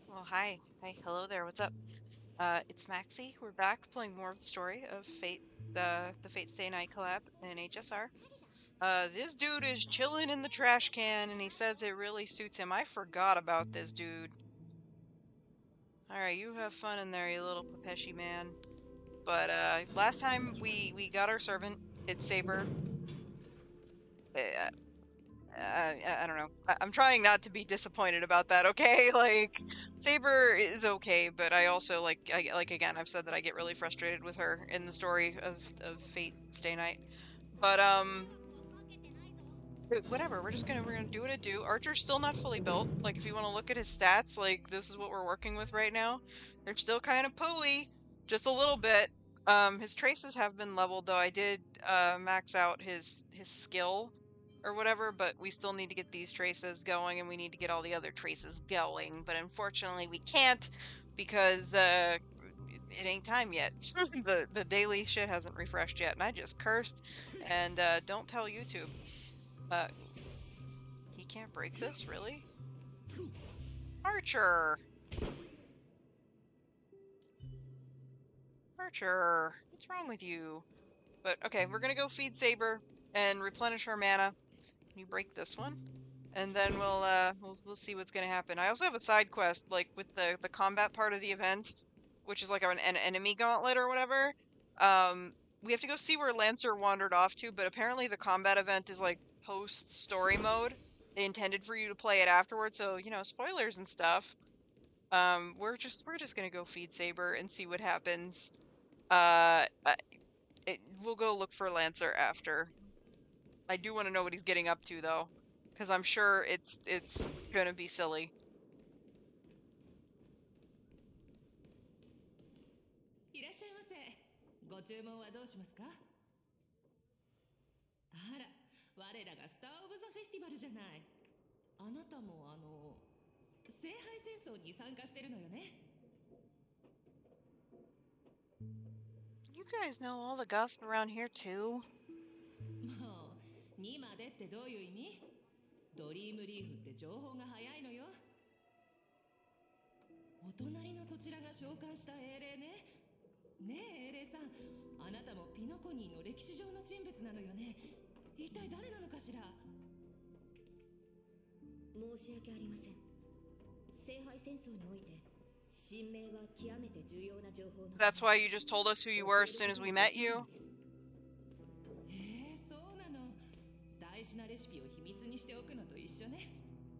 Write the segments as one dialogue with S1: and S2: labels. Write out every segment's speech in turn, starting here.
S1: Well, hi. Hi, hello there. What's up? It's Maxie. We're back playing more of the story of Fate, the Fate Stay Night collab in HSR. This dude is chilling in the trash can and he says it really suits him. I forgot about this dude. All right, you have fun in there, you little Pepeshi man. But last time we got our servant. It's Saber. Uh, I don't know. I'm trying not to be disappointed about that, okay? Like, Saber is okay, but I also like again, I've said that I get really frustrated with her in the story of Fate Stay Night. But whatever. We're gonna do what it do. Archer's still not fully built. Like, if you want to look at his stats, like this is what we're working with right now. They're still kind of pooey, just a little bit. His traces have been leveled though. I did max out his skill or whatever, but we still need to get these traces going and we need to get all the other traces going. But unfortunately, we can't because it ain't time yet. The daily shit hasn't refreshed yet, and I just cursed. And don't tell YouTube. Uh, he can't break this, really? Archer! Archer! What's wrong with you? But okay, we're gonna go feed Saber and replenish our mana. Can you break this one? And then we'll see what's gonna happen. I also have a side quest, like with the combat part of the event, which is like an enemy gauntlet or whatever. Um, we have to go see where Lancer wandered off to, but apparently the combat event is like post story mode. They intended for you to play it afterwards, so you know, spoilers and stuff. We're just gonna go feed Saber and see what happens. We'll go look for Lancer after. I do want to know what he's getting up to though, because I'm sure it's gonna be silly.
S2: いらっしゃいませ。ご注文はどうしますか？あら、我らがスター・オブ・ザ・フェスティバルじゃない。あなたも聖杯戦争に参加してるのよね。
S1: You guys know all the gossip around here too.
S2: もう、にまでってどういう意味？ドリームリーフって情報が早いのよ。お隣のそちらが召喚した英霊ね。ねえ、英霊さん、あなたもピノコニーの歴史上の人物なのよね。一体誰なのかしら？
S3: 申し訳ありません。聖杯戦争において神明は極めて重要な情報の。
S1: That's why you just told us who you were as soon as we met you.
S2: そうなの。大事なレシピを秘密にしておくのと一緒ね。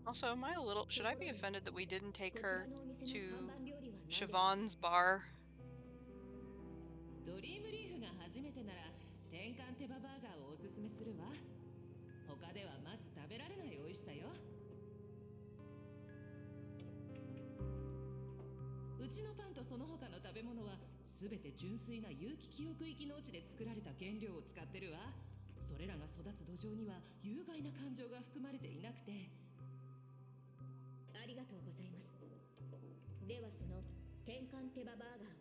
S1: Also, am I a little... Should I be offended that we didn't take her to Siobhan's bar?
S2: ドリームリーフが初めてなら転換手羽バーガーをおすすめするわ。他ではまず食べられない美味しさよ。うちのパンとその他の食べ物はすべて純粋な有機記憶域農地で作られた原料を使ってるわ。それらが育つ土壌には有害な感情が含まれていなくて。
S3: ありがとうございます。ではその転換手羽バーガー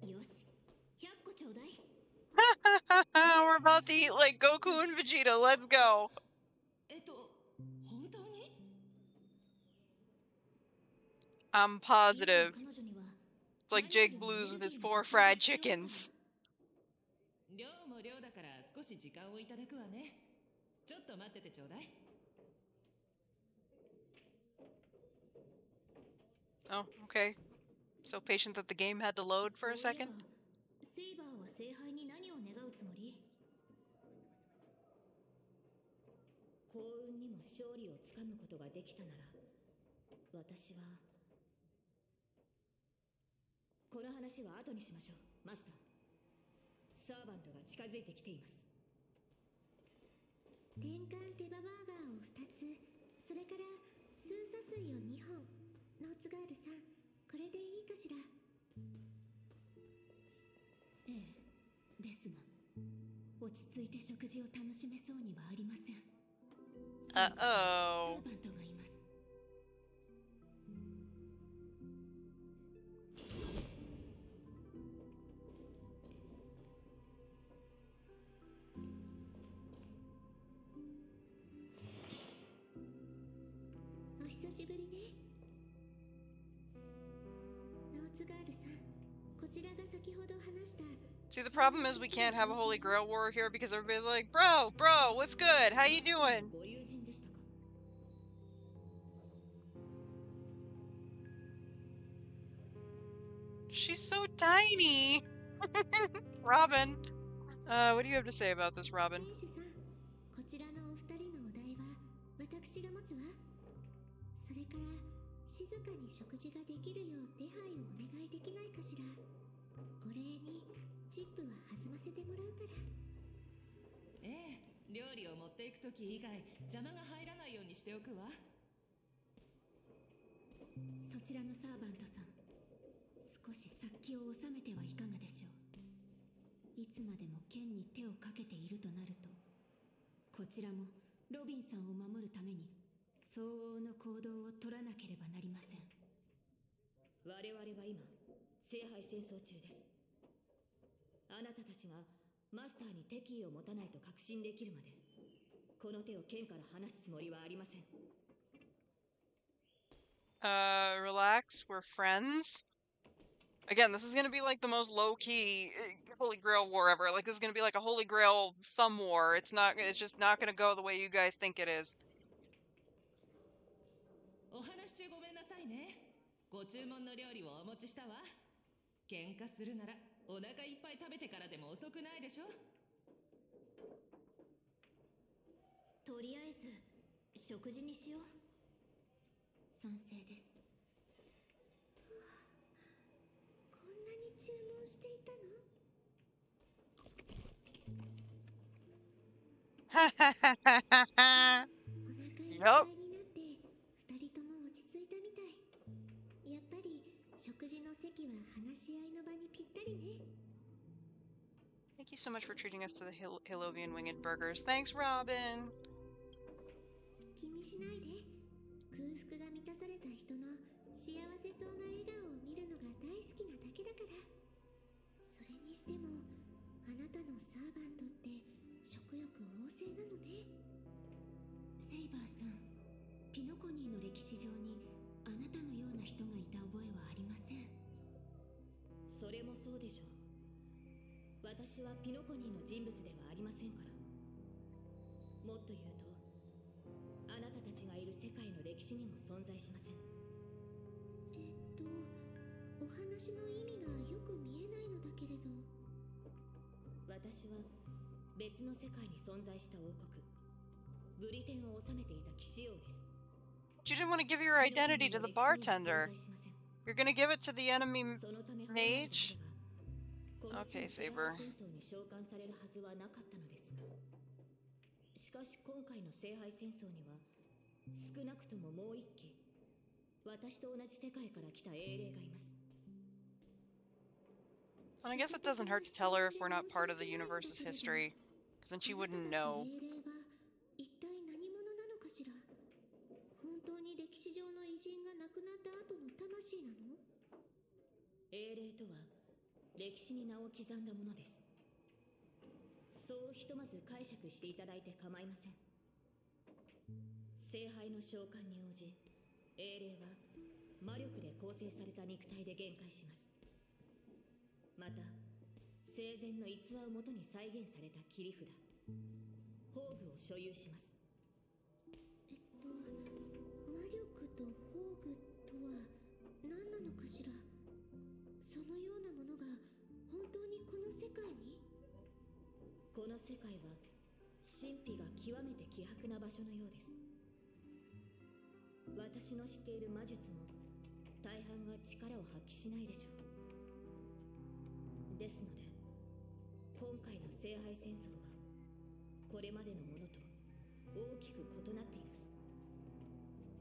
S3: を。よし、100個ちょうだい。
S1: We're about to eat like Goku and Vegeta. Let's go.
S2: 本当に？
S1: I'm positive. It's like Jake Blues with his 4 fried chickens.
S2: 量も量だから少し時間をいただくわね。ちょっと待っててちょうだい。
S1: Oh, okay. So patient that the game had to load for a second.
S3: セイバーは聖杯に何を願うつもり？幸運にも勝利をつかむことができたなら、私は。この話は後にしましょう、マスター。サーバントが近づいてきています。転換手羽バーガーを2つ、それからスーサ水を2本。ノーツガールさん、これでいいかしら？ええ、ですが落ち着いて食事を楽しめそうにはありません。サーバントがいます。お久久しぶりね。ノーツガールさん、こちらが先ほど話した。
S1: See, the problem is we can't have a Holy Grail war here because everybody's like, bro, what's good? How you doing?
S2: ご友人でしたか。
S1: She's so tiny. Robin, what do you have to say about this, Robin?
S3: 店主さん、こちらのお二人のお題は私が持つわ。それから静かに食事ができるよう手配をお願いできないかしら。お礼にチップは弾ませてもらうから。
S2: ええ、料理を持っていくとき以外邪魔が入らないようにしておくわ。
S3: そちらのサーバントさん、少し殺気を収めてはいかがでしょう。いつまでも剣に手をかけているとなると、こちらもロビンさんを守るために相応の行動を取らなければなりません。
S2: 我々は今聖杯戦争中です。あなたたちがマスターに敵意を持たないと確信できるまでこの手を剣から離すつもりはありません。
S1: Relax, we're friends. Again, this is gonna be like the most low-key Holy Grail war ever. Like, this is gonna be like a Holy Grail thumb war. It's just not gonna go the way you guys think it is.
S2: お話中ごめんなさいね。ご注文の料理をお持ちしたわ。喧嘩するならお腹いっぱい食べてからでも遅くないでしょ。
S3: とりあえず食事にしよう。賛成です。こんなに注文していたの？
S1: Ha ha ha ha ha ha!
S3: お腹いっぱいに
S1: Yup.
S3: なって二人とも落ち着いたみたい。やっぱり食事の席は話し合いの場にぴったりね。
S1: Thank you so much for treating us to the Hilovian winged burgers. Thanks, Robin.
S3: 気にしないで。空腹が満たされた人の幸せそうな笑顔を見るのが大好きなだけだから。それにしてもあなたのサーバントって食欲旺盛なのね。セイバーさん、ピノコニーの歴史上にあなたのような人がいた覚えはありません。
S2: それもそうでしょう。私はピノコニーの人物ではありませんから。もっと言うとあなたたちがいる世界の歴史にも存在しません。
S3: お話の意味がよく見えないのだけれど。
S2: 私は別の世界に存在した王国ブリテンを治めていた騎士王です。
S1: But you didn't want to give your identity to the bartender. You're gonna give it to the enemy mage? Okay, Saber.
S2: 戦争に召喚されるはずはなかったのですが、しかし今回の聖杯戦争には少なくとももう一機私と同じ世界から来た英霊がいます。
S1: And I guess it doesn't hurt to tell her if we're not part of the universe's history, because then she wouldn't know.
S3: 英霊は一体何者なのかしら。本当に歴史上の偉人が亡くなった後の魂なの？
S2: 英霊とは歴史に名を刻んだものです。そうひとまず解釈していただいて構いません。聖杯の召喚に応じ、英霊は魔力で構成された肉体で限界します。また生前の逸話をもとに再現された切り札宝具を所有します。
S3: 魔力と宝具とは何なのかしら。そのようなものが本当にこの世界に？
S2: この世界は神秘が極めて希薄な場所のようです。私の知っている魔術も大半が力を発揮しないでしょう。ですので今回の聖杯戦争はこれまでのものと大きく異なっています。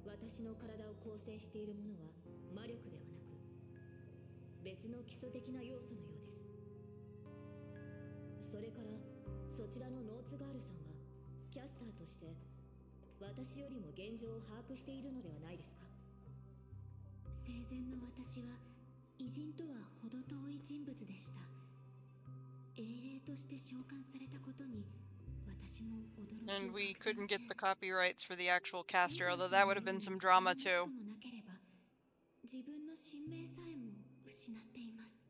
S2: 私の体を構成しているものは魔力ではなく別の基礎的な要素のようです。それからそちらのノーツガールさんはキャスターとして私よりも現状を把握しているのではないですか？
S3: 生前の私は偉人とは程遠い人物でした。英霊として召喚されたことに
S1: And we couldn't get the copyrights for the actual caster, although that would have been some drama too.
S3: 自分の新名さえも失っています。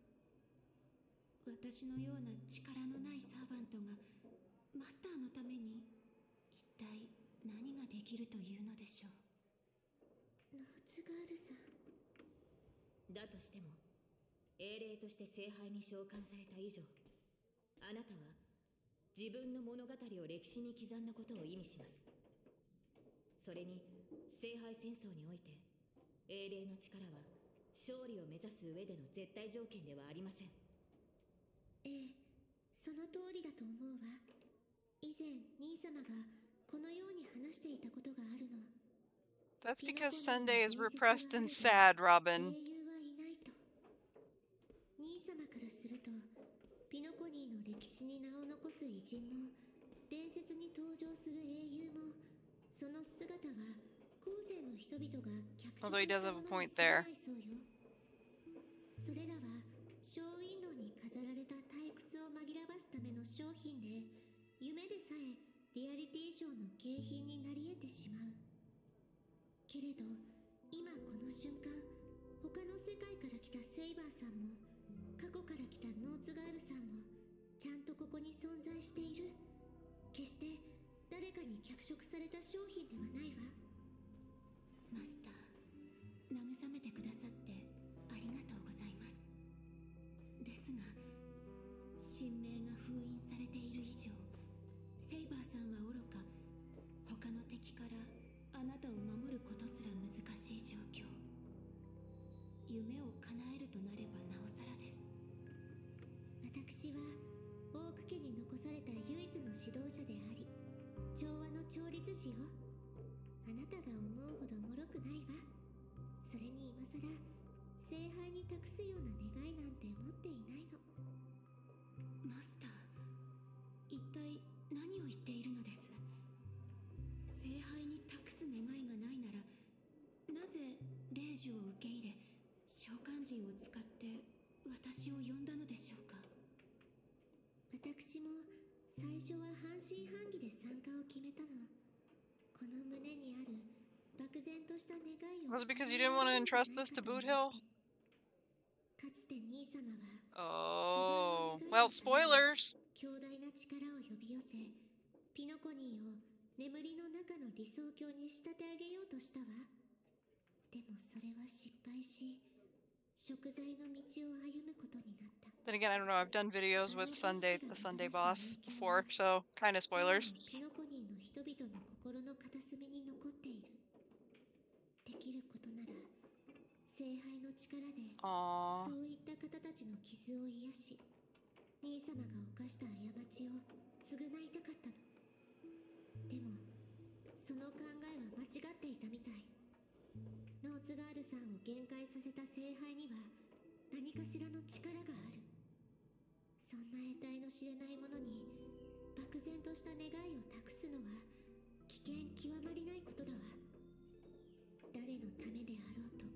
S3: 私のような力のないサーバントがマスターのために一体何ができるというのでしょう。ノーツガールさん。
S2: だとしても英霊として聖杯に召喚された以上、あなたは自分の物語を歴史に刻んだことを意味します。それに聖杯戦争において英霊の力は勝利を目指す上での絶対条件ではありません。
S3: ええ、その通りだと思うわ。以前兄様がこのように話していたことがあるの。
S1: That's because Sunday is repressed and sad, Robin.
S3: 英雄はいないと。兄様からすると、ピノコニーの歴史に名を残す偉人も、伝説に登場する英雄も、その姿は後世の人々が脚色したものに過ぎないそうよ。それらはショーウィンドウに飾られた退屈を紛らわすための商品で、夢でさえリアリティショーの景品になり得てしまう。けれど今この瞬間、他の世界から来たセイバーさんも過去から来たノーツガールさんもちゃんとここに存在している。決して誰かに脚色された商品ではないわ。マスター、慰めてくださってありがとうございます。ですが、神明が封印されている以上、セイバーさんはおろか、他の敵からあなたを守ることすら難しい状況。夢を叶えるとなればなおさらです。私はオーク家に残された唯一の指導者であり、調和の調律師よ。あなたが思うほど脆くないわ。それに今さら聖杯に託すような願いなんて持っていないの。マスター、一体何を言っているのです。聖杯に託す願いがないなら、なぜ霊樹を受け入れ召喚人を使って私を呼んだのでしょうか。私も最初は半信半疑で参加を決めたの。この胸にある漠然とした願いを。
S1: Was it because you didn't want to entrust this to Boothill?
S3: かつて兄様は
S1: Oh, well, spoilers.
S3: 強大な力を呼び寄せ、ピノコニーを眠りの中の理想郷に仕立て上げようとしたわ。でもそれは失敗し、食材の道を歩むことになった。
S1: Then again, I don't know. I've done videos with Sunday, the Sunday boss, before, so kind of spoilers.
S3: ピノコニーの人々の心の片隅に残っている。できることなら聖杯の力で
S1: Aww.
S3: そういった方たちの傷を癒し、兄様が犯した過ちを償いたかったの。でもその考えは間違っていたみたい。ノーツガールさんを限界させた聖杯には何かしらの力がある。そんな得体の知れないものに漠然とした願いを託すのは危険極まりないことだわ。誰のためであろうと、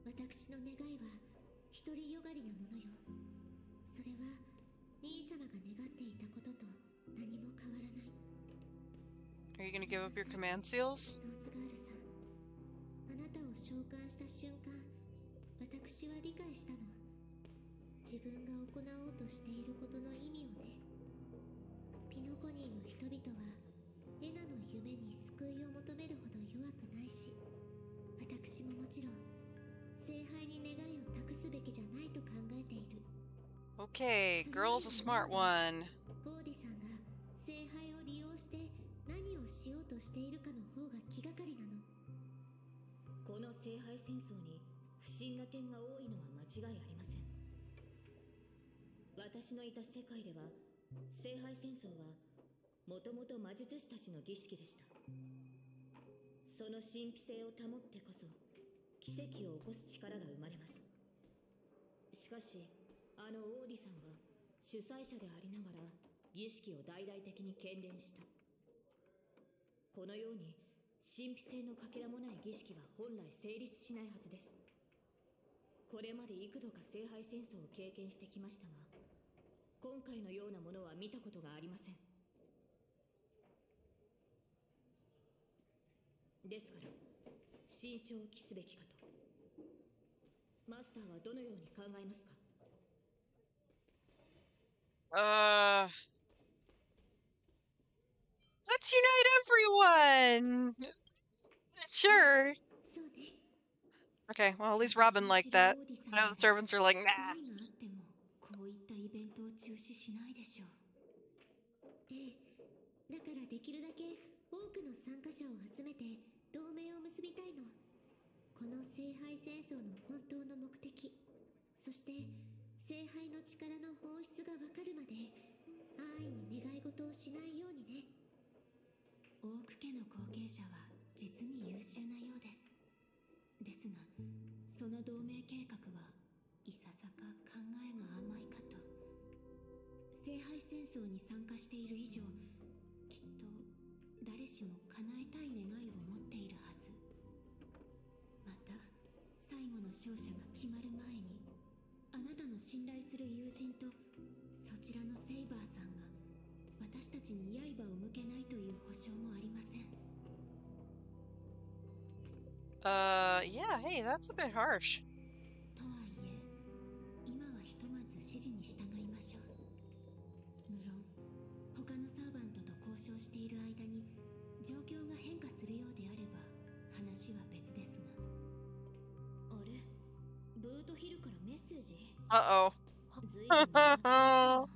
S3: 私の願いは独りよがりなものよ。それは兄様が願っていたことと何も変わらない。
S1: Are you gonna give up your command seals?
S3: ノーツガールさん、あなたを召喚した瞬間、私は理解したの。自分が行おうとしていることの意味をね。ピノコニーの人々はエナの夢に救いを求めるほど弱くないし、私ももちろん聖杯に願いを託すべきじゃないと考えている。
S1: Okay, girl's a smart one.
S3: ボーディさんが聖杯を利用して何をしようとしているかの方が気がかりなの。
S2: この聖杯戦争に不審な点が多いのは間違いありません。私のいた世界では聖杯戦争はもともと魔術師たちの儀式でした。その神秘性を保ってこそ奇跡を起こす力が生まれます。しかしあのオーディさんは主催者でありながら儀式を大々的に喧伝した。このように神秘性のかけらもない儀式は本来成立しないはずです。これまで幾度か聖杯戦争を経験してきましたが、今回のようなものは見たことがありません。ですから慎重を期すべきかと。マスターはどのように考えますか？
S1: Let's unite everyone! Sure.
S3: そうね。
S1: Okay, well, at least Robin liked that. Now the servants are like, nah.
S2: 何があってもこういったイベントを中止しないでしょう。
S3: ええ、だからできるだけ多くの参加者を集めて同盟を結びたいの。この聖杯戦争の本当の目的、そして聖杯の力の本質がわかるまで安易に願い事をしないようにね。オーク家の後継者は実に優秀なようです。ですが、その同盟計画はいささか考えが甘いかと。聖杯戦争に参加している以上、きっと誰しも叶えたい願いを持っているはず。また最後の勝者が決まる前に、あなたの信頼する友人とそちらのセイバーさんが私たちに刃を向けないという保証もありません。
S1: Yeah, hey, that's a bit harsh.
S3: とはいえ、今はひとまず指示に従いましょう。無論他のサーバントと交渉している間に状況が変化するようであれば話は別ですが。あれ、ブートヒルからメッセージ。
S1: Uh-oh.
S3: 随分待たせたな。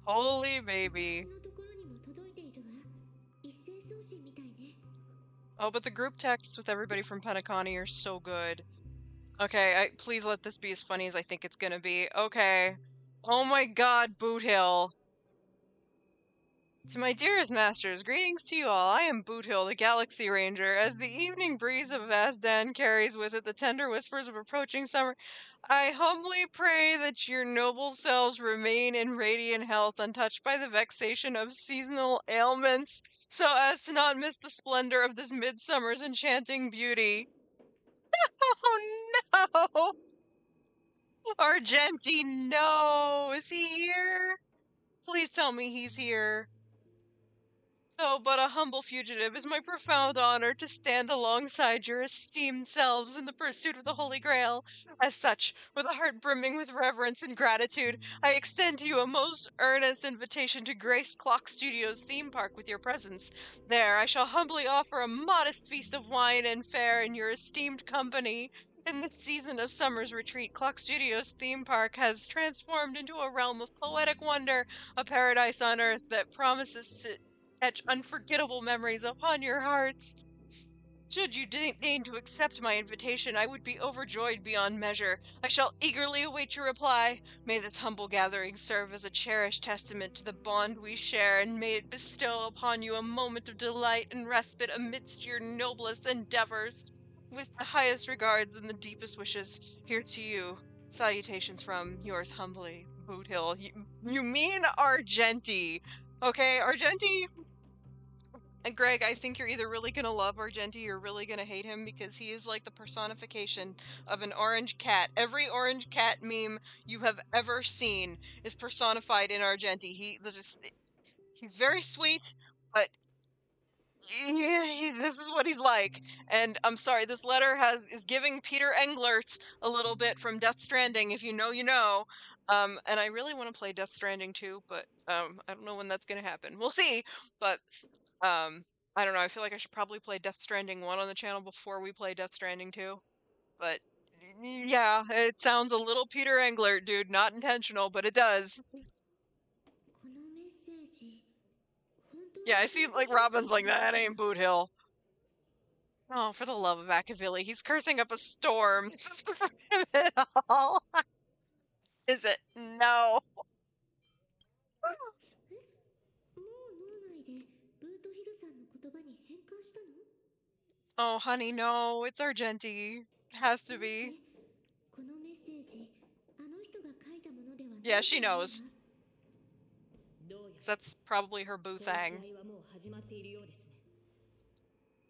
S1: Holy baby.
S3: 私のところにも届いているわ。一斉送信みたいね。
S1: Oh, but the group texts with everybody from PENACONY are so good. Okay, please let this be as funny as I think it's gonna be. Okay. Oh my god, Boot Hill. To my dearest masters, greetings to you all. I am Boot Hill, the Galaxy Ranger. As the evening breeze of Vazdan carries with it the tender whispers of approaching summer, I humbly pray that your noble selves remain in radiant health, untouched by the vexation of seasonal ailments, so as to not miss the splendor of this midsummer's enchanting beauty. Oh no! Argenti, no! Is he here? Please tell me he's here. Though but a humble fugitive, it is my profound honor to stand alongside your esteemed selves in the pursuit of the Holy Grail. As such, with a heart brimming with reverence and gratitude, I extend to you a most earnest invitation to grace Clock Studios theme park with your presence. There, I shall humbly offer a modest feast of wine and fare in your esteemed company. In this season of summer's retreat, Clock Studios theme park has transformed into a realm of poetic wonder, a paradise on earth that promises to etch unforgettable memories upon your hearts. Should you deign to accept my invitation, I would be overjoyed beyond measure. I shall eagerly await your reply. May this humble gathering serve as a cherished testament to the bond we share, and may it bestow upon you a moment of delight and respite amidst your noblest endeavors. With the highest regards and the deepest wishes, here to you. Salutations from yours humbly, Boot Hill. You mean Argenti? Okay, Argenti. And Greg, I think you're either really gonna love Argenti or really gonna hate him, because he is like the personification of an orange cat. Every orange cat meme you have ever seen is personified in Argenti. He's very sweet, but yeah, this is what he's like. And I'm sorry, this letter is giving Peter Englert a little bit from Death Stranding. If you know, you know. And I really want to play Death Stranding too, but I don't know when that's gonna happen. We'll see. But I don't know, I feel like I should probably play Death Stranding 1 on the channel before we play Death Stranding 2. But yeah, it sounds a little Peter Englert, dude. Not intentional, but it does.
S3: このメッセージ、本当
S1: Yeah,
S3: に
S1: I see,
S3: ボート
S1: like,
S3: ヒルさん
S1: Robin's
S3: か
S1: like,
S3: ら
S1: that
S3: 来た
S1: ain't
S3: の？
S1: Boot Hill. Oh, for the love of Akavili, he's cursing up a storm. This is for him at all. Is it? No.
S3: え、もう脳内でブートヒルさんの言葉に変換したの？
S1: Oh, honey, no. It's Argenti. It has to
S3: 待っ
S1: be.
S3: て、このメッセージ、あの人が書いたものではない
S1: Yeah,
S3: と
S1: she
S3: 思うわ。
S1: knows.
S2: どうやら
S1: 'Cause that's probably her boo
S2: 話し
S1: thing.
S2: 合いはもう始まっているようですね。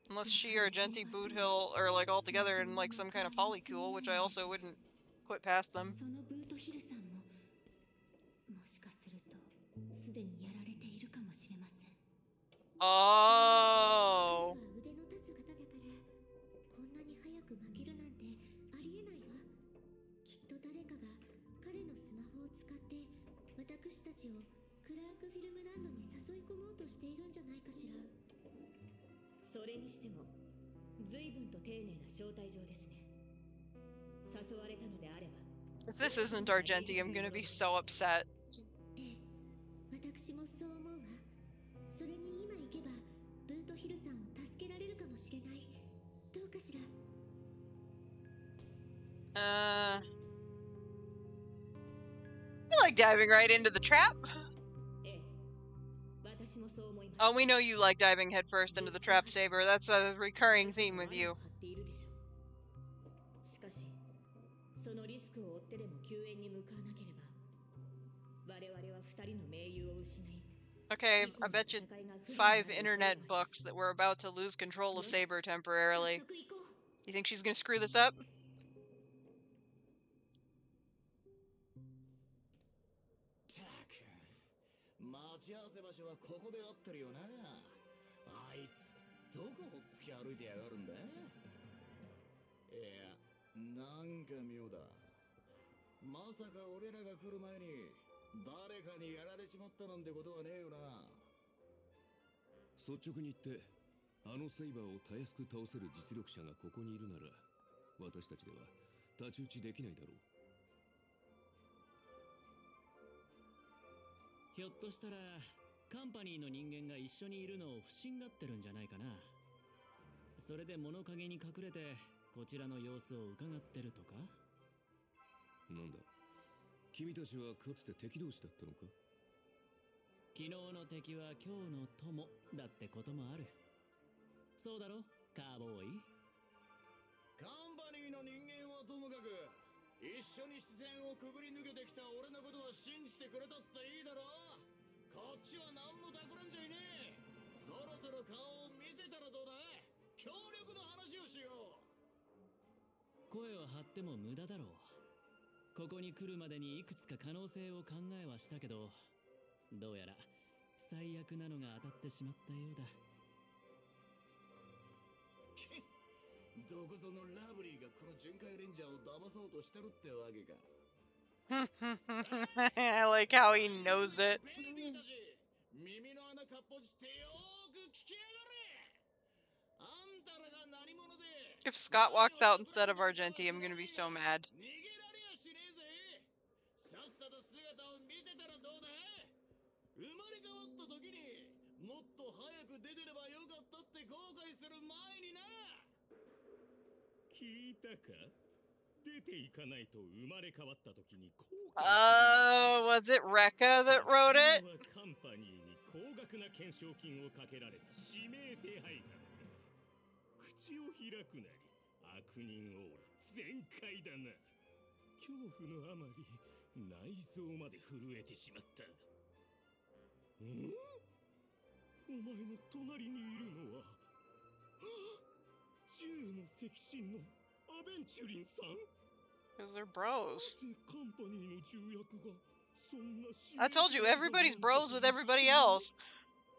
S1: Unless she or Argenti Boot Hill are like all together in like some kind of polycule, which I also wouldn't put past them.
S3: そのブートヒルさんも、もしかするとすでにやられているかもしれません。彼は
S1: Oh.
S3: 腕の立つ方だから、込もうとしているんじゃないかしら。
S2: それにしても随分と丁寧な招待状ですね。誘われたのであれば。
S1: If this isn't Argenti, I'm gonna be so upset.
S3: ええ、私もそう思うわ。それに今行けばブートヒルさんを助けられるかもしれない。どうかしら。
S1: You like diving right into the trap?
S2: ええ、私もそう思います。
S1: Oh, we know you like diving headfirst into the trap, Saber. That's a recurring theme with you.
S2: しかしそのリスクを負ってでも救援に向かわなければ我々は二人の盟友を失い。
S1: Okay, I bet you 5 internet books that we're about to lose control of Saber temporarily. You think she's gonna screw this up?
S4: 待ち合わせ場所はここで合ってるよな。あいつどこほっつき歩いてやがるんだ。いや、なんか妙だ。まさか俺らが来る前に誰かにやられちまったなんてことはねえよな。
S5: 率直に言ってあのセイバーをたやすく倒せる実力者がここにいるなら私たちでは太刀打ちできないだろう。
S6: ひょっとしたらカンパニーの人間が一緒にいるのを不審がってるんじゃないかな。それで物陰に隠れてこちらの様子を伺ってるとか。
S5: なんだ、君たちはかつて敵同士だったのか。
S6: 昨日の敵は今日の友だってこともある。そうだろカーボーイ。
S4: カンパニーの人間はともかく一緒に視線をくぐり抜けてきた俺のことは信じてくれたっていいだろ。こっちは何も企んじゃいねえ。そろそろ顔を見せたらどうだ。協力の話をしよう。
S6: 声を張っても無駄だろう。ここに来るまでにいくつか可能性を考えはしたけど、どうやら最悪なのが当たってしまったようだ。
S4: どこぞのラブリーがこの巡回レンジャーを騙そうとしてるってわけか。
S1: I like how he knows it.
S4: ベイビーたち、耳の穴かっぽじってよーく聞きやがれ。あんたらが何者で
S1: If Scott walks out instead of Argenti, I'm gonna be so mad.
S4: 逃げられやしねえぜ。さっさと姿を見せたらどうだ。生まれ変わった時にもっと早く出てればよかったって後悔する前にな。
S5: 聞いたか。出ていかないと生まれ変わった時に後悔
S1: Was it Rekka that wrote it?
S5: カンパニーに高額な懸賞金をかけられた指名手配犯だ。口を開くなり悪人オーラ全開だな。恐怖のあまり内臓まで震えてしまった。ん？お前の隣にいるのは銃の赤心のアベンチュリンさん。
S1: Because they're bros.
S5: カンパニーの重役がそんな
S1: I told you, everybody's bros with everybody else.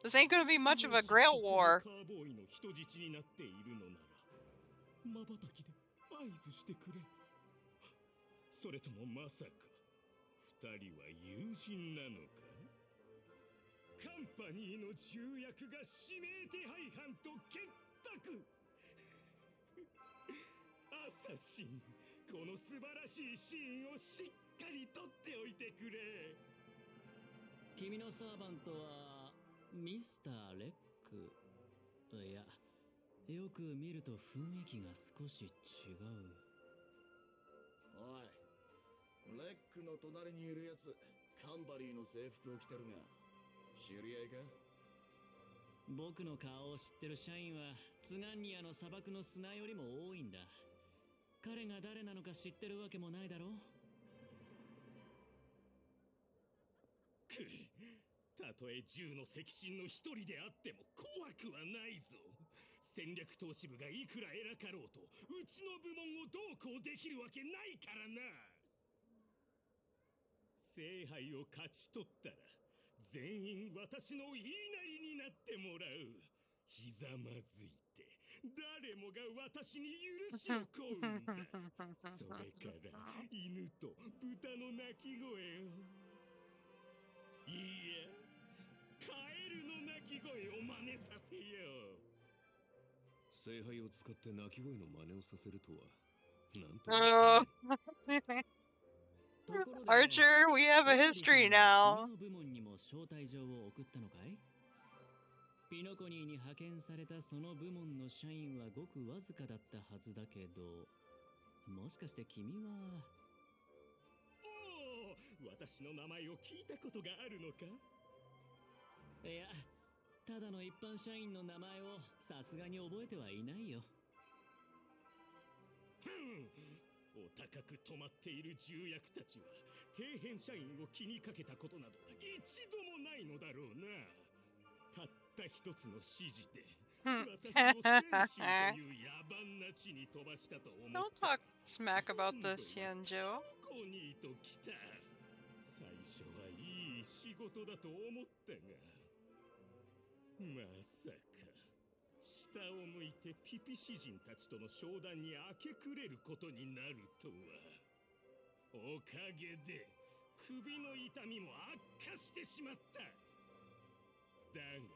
S1: This ain't gonna be much of a Grail war.
S5: カーボーイの人質になっているのなら瞬きで合図してくれ。それともまさか二人は友人なのか。カンパニーの重役が指名手配犯と結託。アサシン、この素晴らしいシーンをしっかり撮っておいてくれ。
S6: 君のサーバントはミスター・レック。いや、よく見ると雰囲気が少し違う。
S4: おい、レックの隣にいるやつ、カンパニーの制服を着てるが知り合いか。
S6: 僕の顔を知ってる社員はツガンニアの砂漠の砂よりも多いんだ。彼が誰なのか知ってるわけもないだろう。
S5: たとえ銃の赤心の一人であっても怖くはないぞ。戦略投資部がいくら偉かろうとうちの部門をどうこうできるわけないからな。聖杯を勝ち取ったら全員私の言いなりになってもらう。ひざまずいて誰もが私に許しを請うんだ。それから犬と豚の鳴き声を、いやカエの鳴き声を真似させよう。
S4: 聖杯を使って鳴き声の真似をさせるとは、なんと
S6: ところで
S1: Archer, we have a history now.
S6: 君の部門にも招待状を送ったのかい？ピノコニーに派遣されたその部門の社員はごくわずかだったはずだけど、もしかして君は。
S5: おお、私の名前を聞いたことがあるのか？
S6: いや、ただの一般社員の名前をさすがに覚えてはいないよ。
S5: お高く止まっている重役たちが底辺社員を気にかけたことなど一度もないのだろうな。たった一つの指示で私を戦士という野蛮な地に飛ばしたと思
S1: Don't
S5: った。
S1: talk smack about the Xianzhou.
S5: ここにと来た。最初はいい仕事だと思ったが、まさか下を向いてピピ詩人たちとの商談に明け暮れることになるとは。おかげで首の痛みも悪化してしまった。だが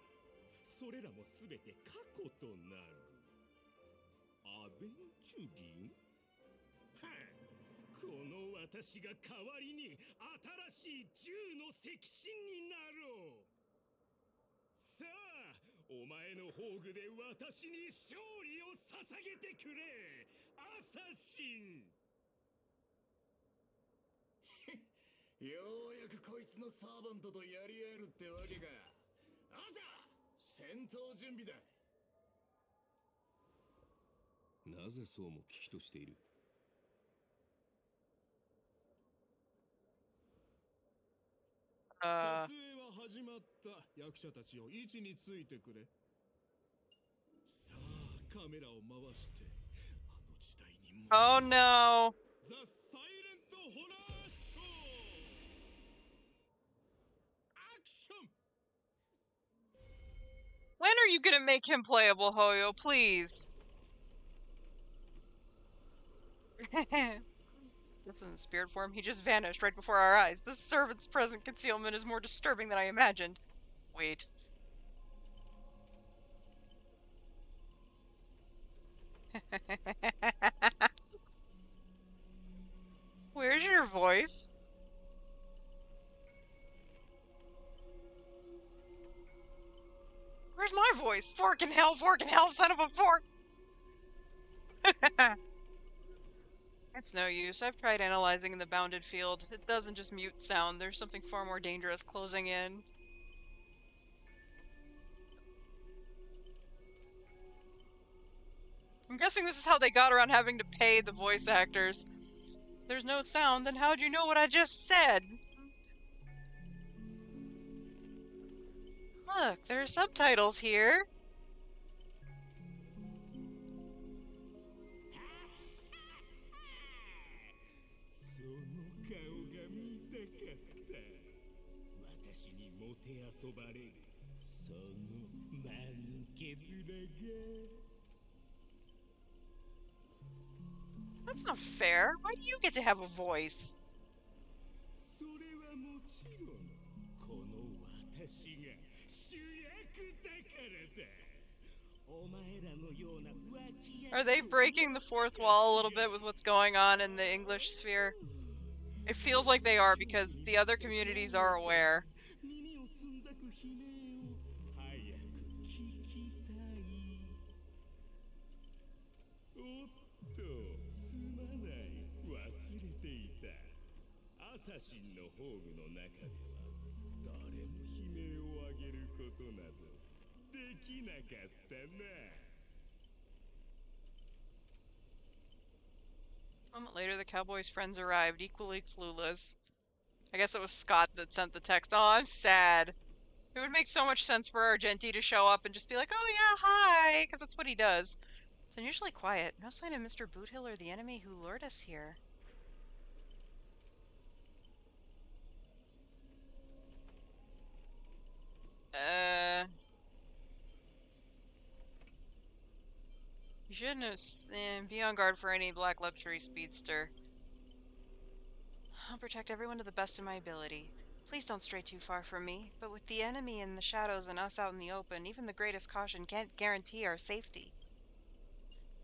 S5: それらもすべて過去となる。アベンチュリン？はあ、この私が代わりに新しい銃の赤心になろう。さあ、お前の宝具で私に勝利を捧げてくれ、アサシン。
S4: ようやくこいつのサーバントとやり合えるってわけか。あじゃ戦闘準備だ。なぜそうも危機としている？
S5: 撮影は始まった。役者たちを位置についてくれ。さあ、カメラを回して、あの時代に。
S1: Oh no!
S5: ザ・サイレント・ホラーショー。アクション。
S1: When are you gonna make him playable, Hoyo? Please. This isn't spirit form. He just vanished right before our eyes. This servant's present concealment is more disturbing than I imagined. Wait. Where's your voice? Where's my voice? Fork in hell, son of a fork! It's no use. I've tried analyzing in the bounded field. It doesn't just mute sound. There's something far more dangerous closing in. I'm guessing this is how they got around having to pay the voice actors. If there's no sound, then how'd you know what I just said? Look, there are subtitles here. That's not fair. Why do you get to have a voice? Are they breaking the fourth wall a little bit with what's going on in the English sphere? It feels like they are because the other communities are aware. A moment later, the cowboy's friends arrived, equally clueless. I guess it was Scott that sent the text. Oh, I'm sad. It would make so much sense for Argenti to show up and just be like, oh yeah, hi, because that's what he does. It's unusually quiet. No sign of Mr. Boothill or the enemy who lured us here. You shouldn't have be on guard for any black luxury speedster. I'll protect everyone to the best of my ability. Please don't stray too far from me, but with the enemy in the shadows and us out in the open, even the greatest caution can't guarantee our safety.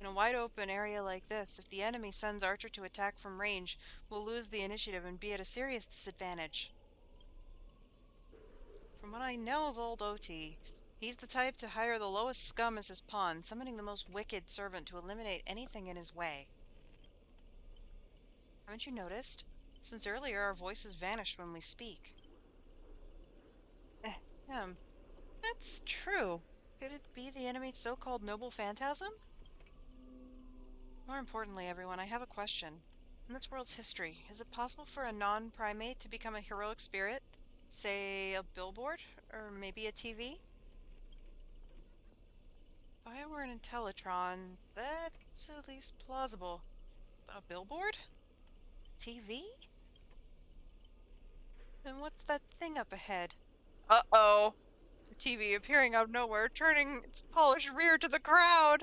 S1: In a wide open area like this, if the enemy sends Archer to attack from range, we'll lose the initiative and be at a serious disadvantage. From what I know of old OT, he's the type to hire the lowest scum as his pawn, summoning the most wicked servant to eliminate anything in his way. Haven't you noticed? Since earlier, our voices vanish when we speak. Ahem. That's true. Could it be the enemy's so-called noble phantasm? More importantly, everyone, I have a question. In this world's history, is it possible for a non-primate to become a heroic spirit? Say, a billboard? Or maybe a TV? If I were an Intellitron, that's at least plausible. But a billboard? TV? Then what's that thing up ahead? Uh-oh! The TV appearing out of nowhere, turning its polished rear to the crowd!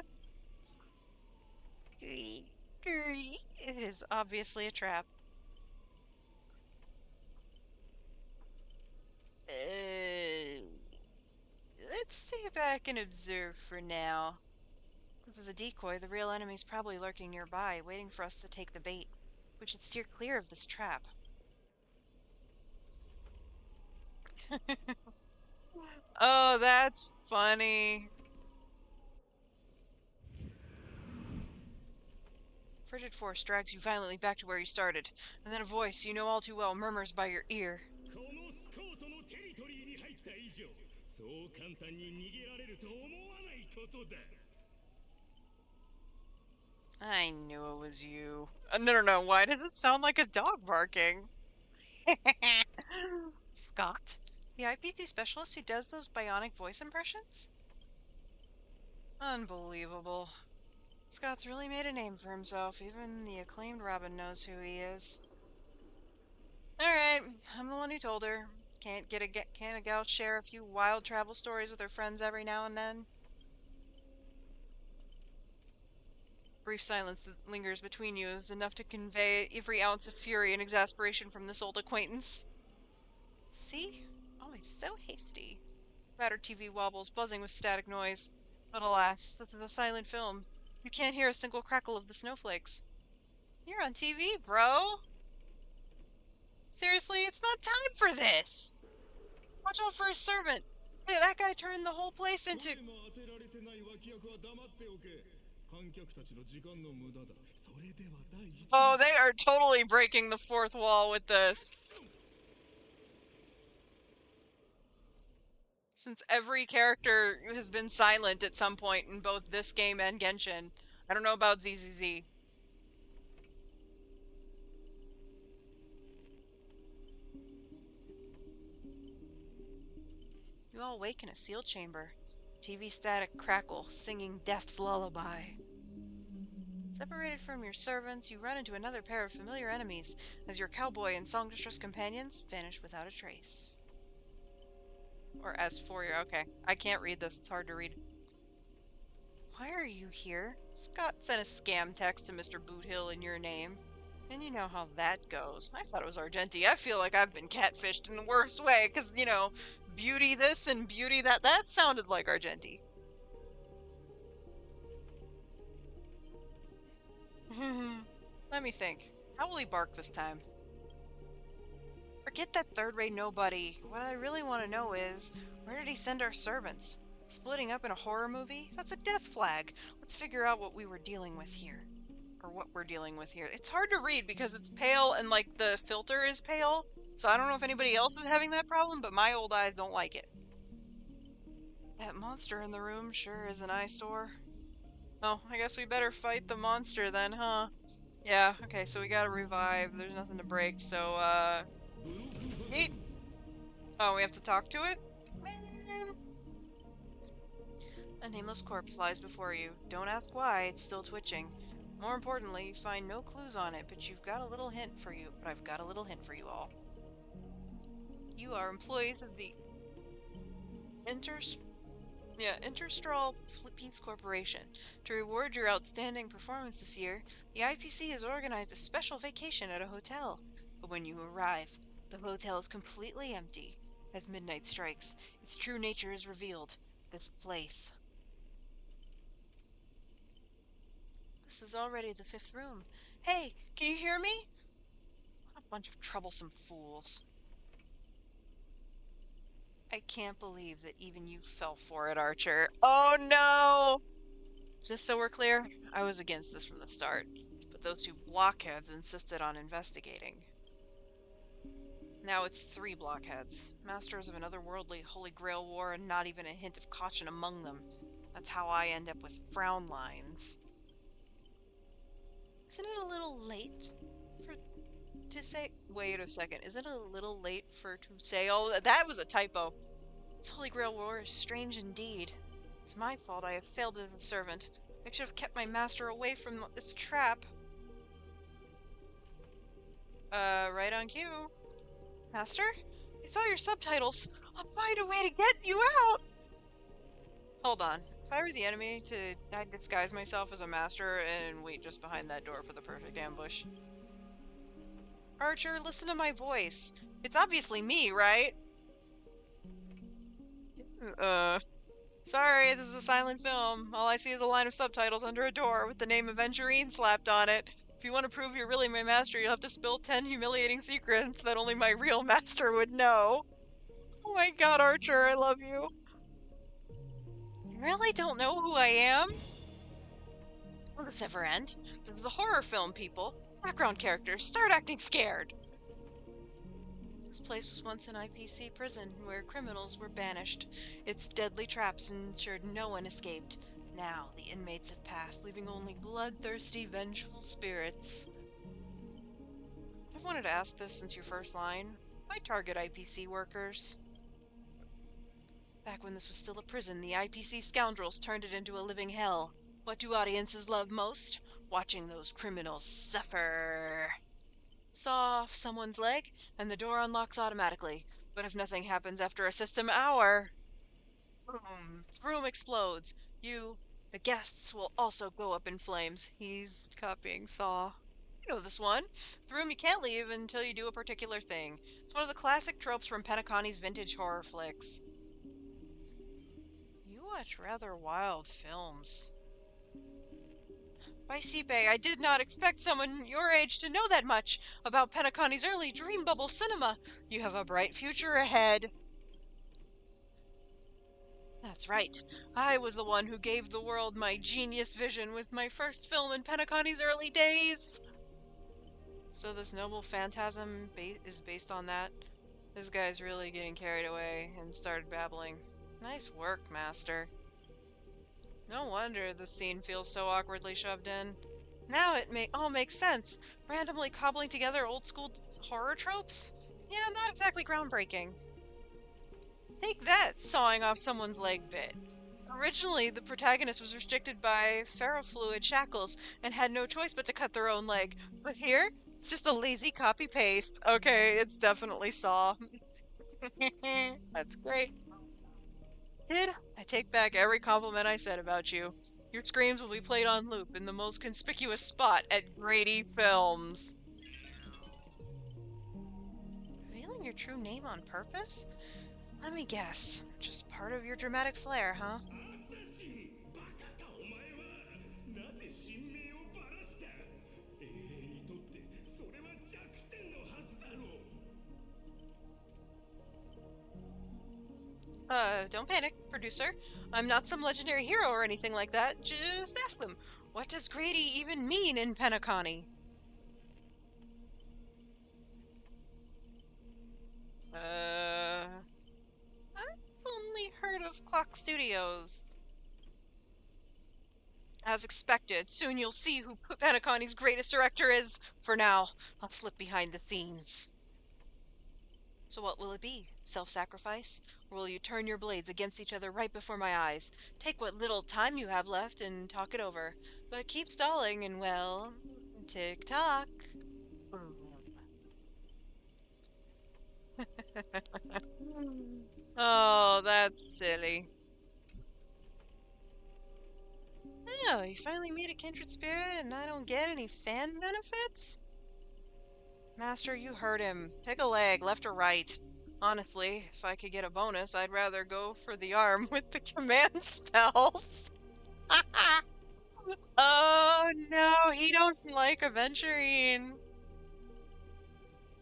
S1: It is obviously a trap. Let's stay back and observe for now. This is a decoy. The real enemy's probably lurking nearby, waiting for us to take the bait. We should steer clear of this trap. Oh, that's funny. Frigid force drags you violently back to where you started, and then a voice you know all too well murmurs by your ear. I knew it was you. No. Why does it sound like a dog barking? Scott? The IPT specialist who does those bionic voice impressions? Unbelievable. Scott's really made a name for himself. Even the acclaimed Robin knows who he is. Alright, I'm the one who told her. Can't a gal share a few wild travel stories with her friends every now and then? Brief silence that lingers between you is enough to convey every ounce of fury and exasperation from this old acquaintance. See? Always so hasty. Battered TV wobbles, buzzing with static noise. But alas, this is a silent film. You can't hear a single crackle of the snowflakes. You're on TV, bro! Seriously, it's not time for this! Watch out for his servant! Hey, that guy turned the whole place into... Oh, they are totally breaking the fourth wall with this. Since every character has been silent at some point in both this game and Genshin. I don't know about ZZZ. You all wake in a sealed chamber. TV static crackle, singing death's lullaby. Separated from your servants, you run into another pair of familiar enemies, as your cowboy and songstress companions vanish without a trace. Or as for your... okay, I can't read this, it's hard to read. Why are you here? Scott sent a scam text to Mr. Boothill in your name. And you know how that goes. I thought it was Argenti. I feel like I've been catfished in the worst way, because, you know, beauty this and beauty that. That sounded like Argenti. Let me think. How will he bark this time? Forget that third-rate nobody. What I really want to know is, where did he send our servants? Splitting up in a horror movie? That's a death flag. Let's figure out what we were dealing with here. Or what we're dealing with here. It's hard to read because it's pale and, like, the filter is pale. So I don't know if anybody else is having that problem, but my old eyes don't like it. That monster in the room sure is an eyesore. Oh, I guess we better fight the monster then, huh? Yeah, okay, so we gotta revive. There's nothing to break, so, Hey! Oh, we have to talk to it? Man! A nameless corpse lies before you. Don't ask why, it's still twitching. More importantly, you find no clues on it, but I've got a little hint for you all. You are employees of the Interstral Peace Corporation. To reward your outstanding performance this year, the IPC has organized a special vacation at a hotel. But when you arrive, The hotel is completely empty. As midnight strikes, its true nature is revealed. This place. This is already the fifth room. Hey, can you hear me? What a bunch of troublesome fools. I can't believe that even you fell for it, Archer. Oh no! Just so we're clear, I was against this from the start, but those two blockheads insisted on investigating. Now it's 3 blockheads, masters of an otherworldly Holy Grail war and not even a hint of caution among them. That's how I end up with frown lines. Isn't it a little late for to say? Wait a second. Is it a little late for to say? Oh, that was a typo. This Holy Grail war is strange indeed. It's my fault I have failed as a servant. I should have kept my master away from this trap. Right on cue. Master? I saw your subtitles. I'll find a way to get you out! Hold on. If I were the enemy, I'd disguise myself as a master and wait just behind that door for the perfect ambush. Archer, listen to my voice. It's obviously me, right? Sorry, this is a silent film. All I see is a line of subtitles under a door with the name Aventurine slapped on it. If you want to prove you're really my master, you'll have to spill 10 humiliating secrets that only my real master would know. Oh my god, Archer, I love you. You really don't know who I am? Will this ever end? This is a horror film, people. Background characters, start acting scared. This place was once an IPC prison where criminals were banished. Its deadly traps ensured no one escaped. Now the inmates have passed, leaving only bloodthirsty, vengeful spirits. I've wanted to ask this since your first line. Why target IPC workers? Back when this was still a prison, the IPC scoundrels turned it into a living hell. What do audiences love most? Watching those criminals suffer. Saw off someone's leg, and the door unlocks automatically. But if nothing happens after a system hour... Boom! The room explodes. The guests, will also go up in flames. He's copying Saw. You know this one. The room you can't leave until you do a particular thing. It's one of the classic tropes from PENACONY's vintage horror flicks. You watch rather wild films. By Sipe, I did not expect someone your age to know that much about PENACONY's early dream bubble cinema. You have a bright future ahead. That's right. I was the one who gave the world my genius vision with my first film in PENACONY's early days. So this noble phantasm is based on that? This guy's really getting carried away and started babbling. Nice work, Master. No wonder the scene feels so awkwardly shoved in. Now it all makes sense. Randomly cobbling together old school horror tropes? Yeah, not exactly groundbreaking. Take that, sawing off someone's leg bit. Originally, the protagonist was restricted by ferrofluid shackles and had no choice but to cut their own leg. But here, it's just a lazy copy-paste. Okay, it's definitely Saw. That's great. Kid, I take back every compliment I said about you. Your screams will be played on loop in the most conspicuous spot at Grady Films. Revealing your true name on purpose? Let me guess. Just part of your dramatic flair, huh? Don't panic, producer. I'm not some legendary hero or anything like that. Just ask them. What does Grady even mean in PENACONY? I've only heard of Clock Studios. As expected, soon you'll see who PENACONY's greatest director is. For now, I'll slip behind the scenes. So what will it be? Self-sacrifice? Or will you turn your blades against each other right before my eyes? Take what little time you have left and talk it over. But keep stalling and, well, tick-tock. Oh, that's silly. Oh, you finally meet a kindred spirit and I don't get any fan benefits? Master, you heard him. Pick a leg, left or right. Honestly, if I could get a bonus, I'd rather go for the arm with the command spells. Oh no, he doesn't like Aventurine.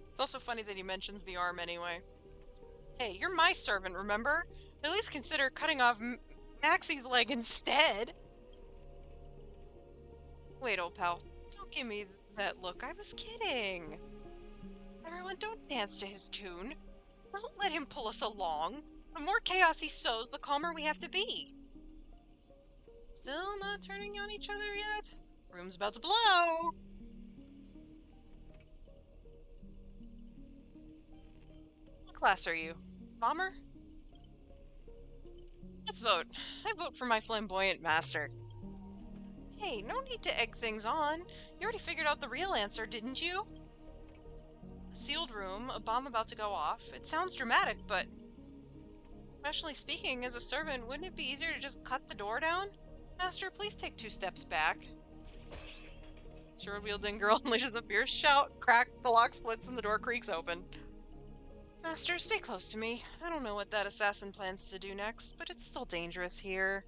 S1: It's also funny that he mentions the arm anyway. Hey, you're my servant, remember? At least consider cutting off Maxie's leg instead. Wait, old pal, don't give me that look. I was kidding. Everyone, don't dance to his tune. Don't let him pull us along. The more chaos he sows, the calmer we have to be. Still not turning on each other yet? Room's about to blow. What class are you? Bomber? Let's vote. I vote for my flamboyant master. Hey, no need to egg things on. You already figured out the real answer, didn't you? A sealed room, a bomb about to go off. It sounds dramatic, but... Especially speaking, as a servant, wouldn't it be easier to just cut the door down? Master, please take 2 steps back. Sword-wielding girl unleashes a fierce shout. Crack, the lock splits, and the door creaks open. Master, stay close to me. I don't know what that assassin plans to do next, but it's still dangerous here.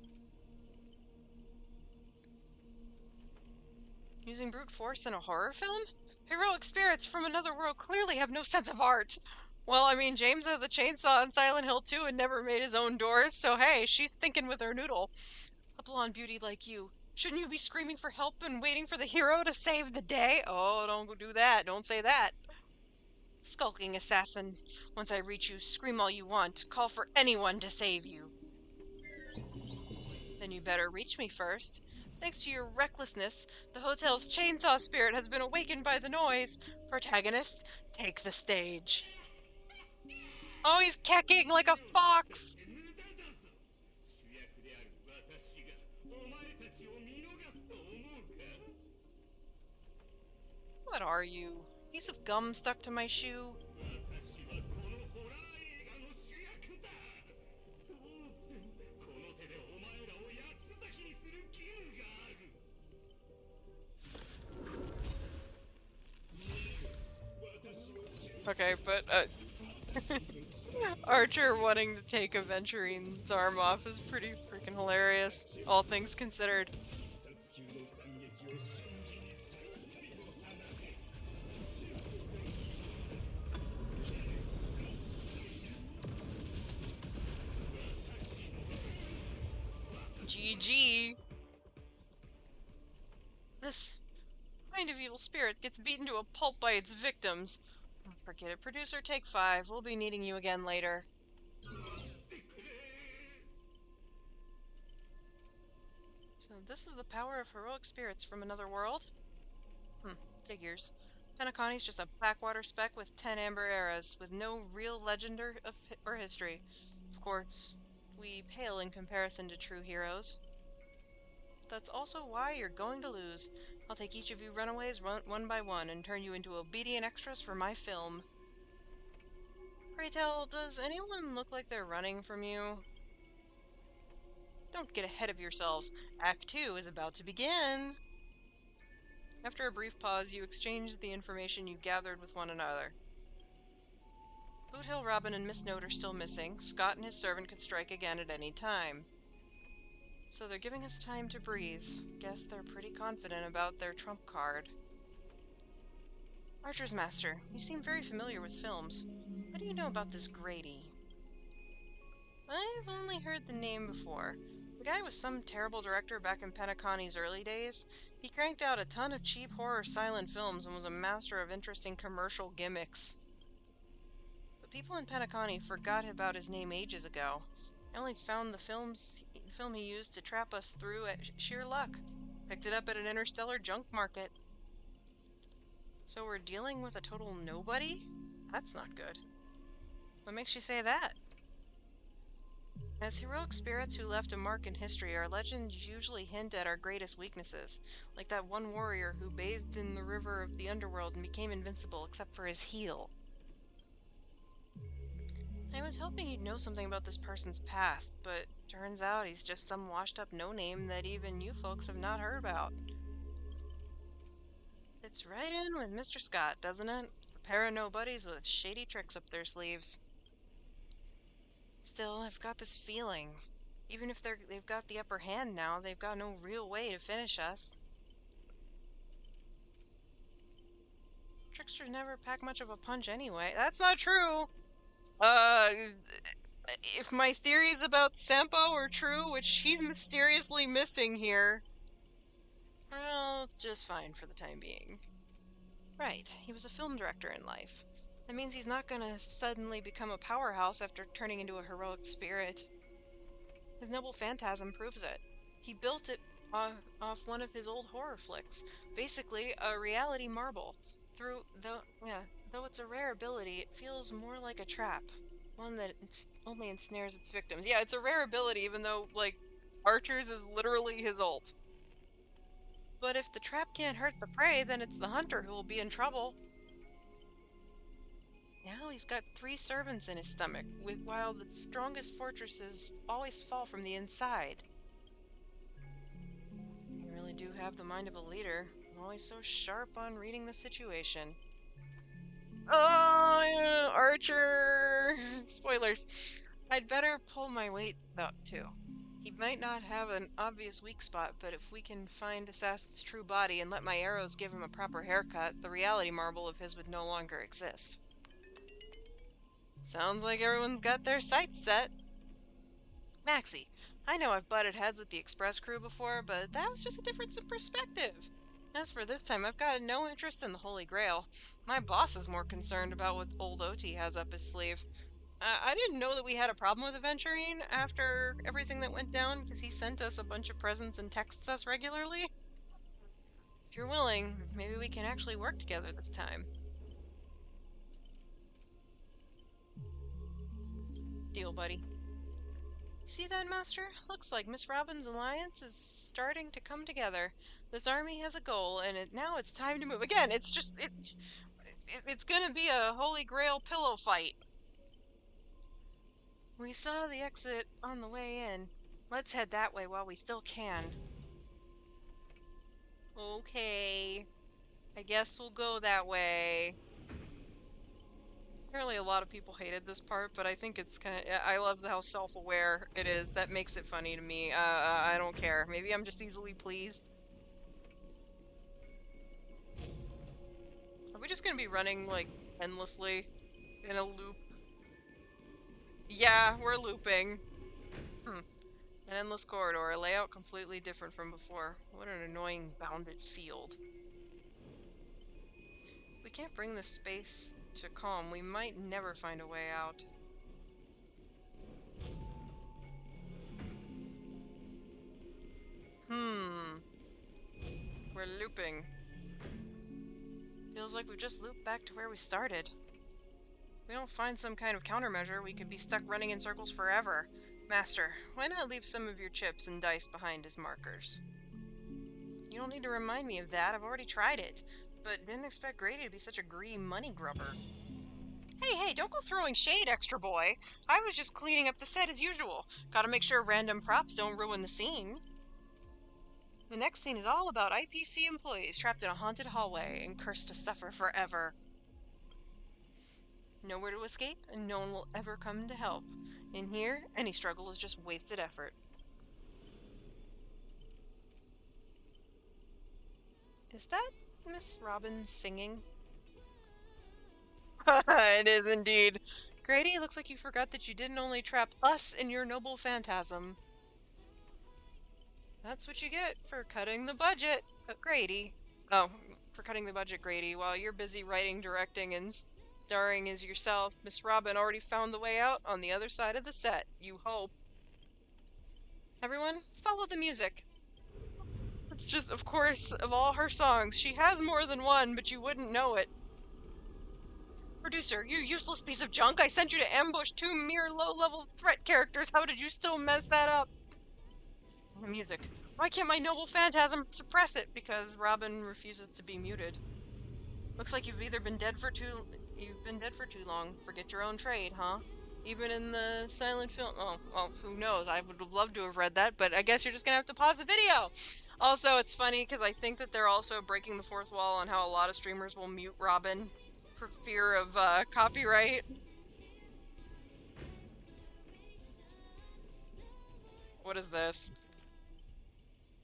S1: Using brute force in a horror film? Heroic spirits from another world clearly have no sense of art. Well, I mean, James has a chainsaw in Silent Hill 2 and never made his own doors, so hey, she's thinking with her noodle. A blonde beauty like you. Shouldn't you be screaming for help and waiting for the hero to save the day? Oh, don't do that. Don't say that. Skulking assassin. Once I reach you, scream all you want. Call for anyone to save you. Then you better reach me first. Thanks to your recklessness, the hotel's chainsaw spirit has been awakened by the noise. Protagonist, take the stage. Oh, he's kecking like a fox! What are you? Piece of gum stuck to my shoe? Okay, but, Archer wanting to take Aventurine's arm off is pretty freaking hilarious, all things considered. GG. This kind of evil spirit gets beaten to a pulp by its victims. Forget it, producer, take 5. We'll be needing you again later. So this is the power of heroic spirits from another world? Figures. PENACONY's just a backwater speck with 10 amber eras, with no real legend or history. Of course, we pale in comparison to true heroes. That's also why you're going to lose. I'll take each of you runaways one by one and turn you into obedient extras for my film. Pray tell, does anyone look like they're running from you? Don't get ahead of yourselves. Act 2 is about to begin! After a brief pause, you exchange the information you gathered with one another. Boothill, Robin, and Miss Note are still missing. Scott and his servant could strike again at any time. So they're giving us time to breathe. Guess they're pretty confident about their trump card. Archer's Master, you seem very familiar with films. What do you know about this Grady? I've only heard the name before. The guy was some terrible director back in PENACONY's early days. He cranked out a ton of cheap horror silent films and was a master of interesting commercial gimmicks. But people in PENACONY forgot about his name ages ago. I only found the film he used to trap us through at sheer luck. Picked it up at an interstellar junk market. So we're dealing with a total nobody? That's not good. What makes you say that? As heroic spirits who left a mark in history, our legends usually hint at our greatest weaknesses, like that one warrior who bathed in the river of the underworld and became invincible except for his heel. I was hoping you'd know something about this person's past, but turns out he's just some washed-up no-name that even you folks have not heard about. Fits right in with Mr. Scott, doesn't it? pair of nobodies with shady tricks up their sleeves. Still, I've got this feeling. Even if they've got the upper hand now, they've got no real way to finish us. Tricksters never pack much of a punch anyway. That's not true! If my theories about Sampo are true, which he's mysteriously missing here, well, just fine for the time being. Right, he was a film director in life. That means he's not gonna suddenly become a powerhouse after turning into a heroic spirit. His noble phantasm proves it. He built it off one of his old horror flicks. Basically, a reality marble. Though it's a rare ability, it feels more like a trap. One that only ensnares its victims. Yeah, it's a rare ability, even though, like, Archer's is literally his ult. But if the trap can't hurt the prey, then it's the hunter who will be in trouble. Now he's got 3 servants in his stomach, while the strongest fortresses always fall from the inside. You really do have the mind of a leader. Always so sharp on reading the situation. Oh, yeah, Archer! Spoilers. I'd better pull my weight out, too. He might not have an obvious weak spot, but if we can find Assassin's true body and let my arrows give him a proper haircut, the reality marble of his would no longer exist. Sounds like everyone's got their sights set. Maxie, I know I've butted heads with the Express crew before, but that was just a difference in perspective. As for this time, I've got no interest in the Holy Grail. My boss is more concerned about what old OT has up his sleeve. I didn't know that we had a problem with Aventurine after everything that went down, because he sent us a bunch of presents and texts us regularly. If you're willing, maybe we can actually work together this time. Deal, buddy. See that, Master? Looks like Miss Robin's alliance is starting to come together. This army has a goal, and now it's time to move. Again, it's gonna be a Holy Grail pillow fight. We saw the exit on the way in. Let's head that way while we still can. Okay. I guess we'll go that way. Apparently a lot of people hated this part, but I think it's kind of... I love how self-aware it is. That makes it funny to me. I don't care. Maybe I'm just easily pleased. Are we just gonna be running, like, endlessly? In a loop? Yeah, we're looping. An endless corridor, a layout completely different from before. What an annoying bounded field. We can't bring this space to calm. We might never find a way out. We're looping. Feels like we've just looped back to where we started. If we don't find some kind of countermeasure, we could be stuck running in circles forever. Master, why not leave some of your chips and dice behind as markers? You don't need to remind me of that. I've already tried it. But didn't expect Grady to be such a greedy money grubber. Hey, don't go throwing shade, extra boy. I was just cleaning up the set as usual. Gotta make sure random props don't ruin the scene. The next scene is all about IPC employees trapped in a haunted hallway and cursed to suffer forever. Nowhere to escape, and no one will ever come to help. In here, any struggle is just wasted effort. Is that Miss Robin singing? It is indeed. Grady, it looks like you forgot that you didn't only trap us in your noble phantasm. That's what you get for cutting the budget, Grady. Oh, for cutting the budget, Grady. While you're busy writing, directing, and starring as yourself, Miss Robin already found the way out on the other side of the set. You hope. Everyone, follow the music. It's just, of course, of all her songs, she has more than one, but you wouldn't know it. Producer, you useless piece of junk! I sent you to ambush 2 mere low-level threat characters! How did you still mess that up? The music. Why can't my noble phantasm suppress it? Because Robin refuses to be muted. Looks like you've been dead for too long. Forget your own trade, huh? Even in the silent film. Oh, well, who knows? I would have loved to have read that, but I guess you're just gonna have to pause the video. Also, it's funny because I think that they're also breaking the fourth wall on how a lot of streamers will mute Robin for fear of copyright. What is this?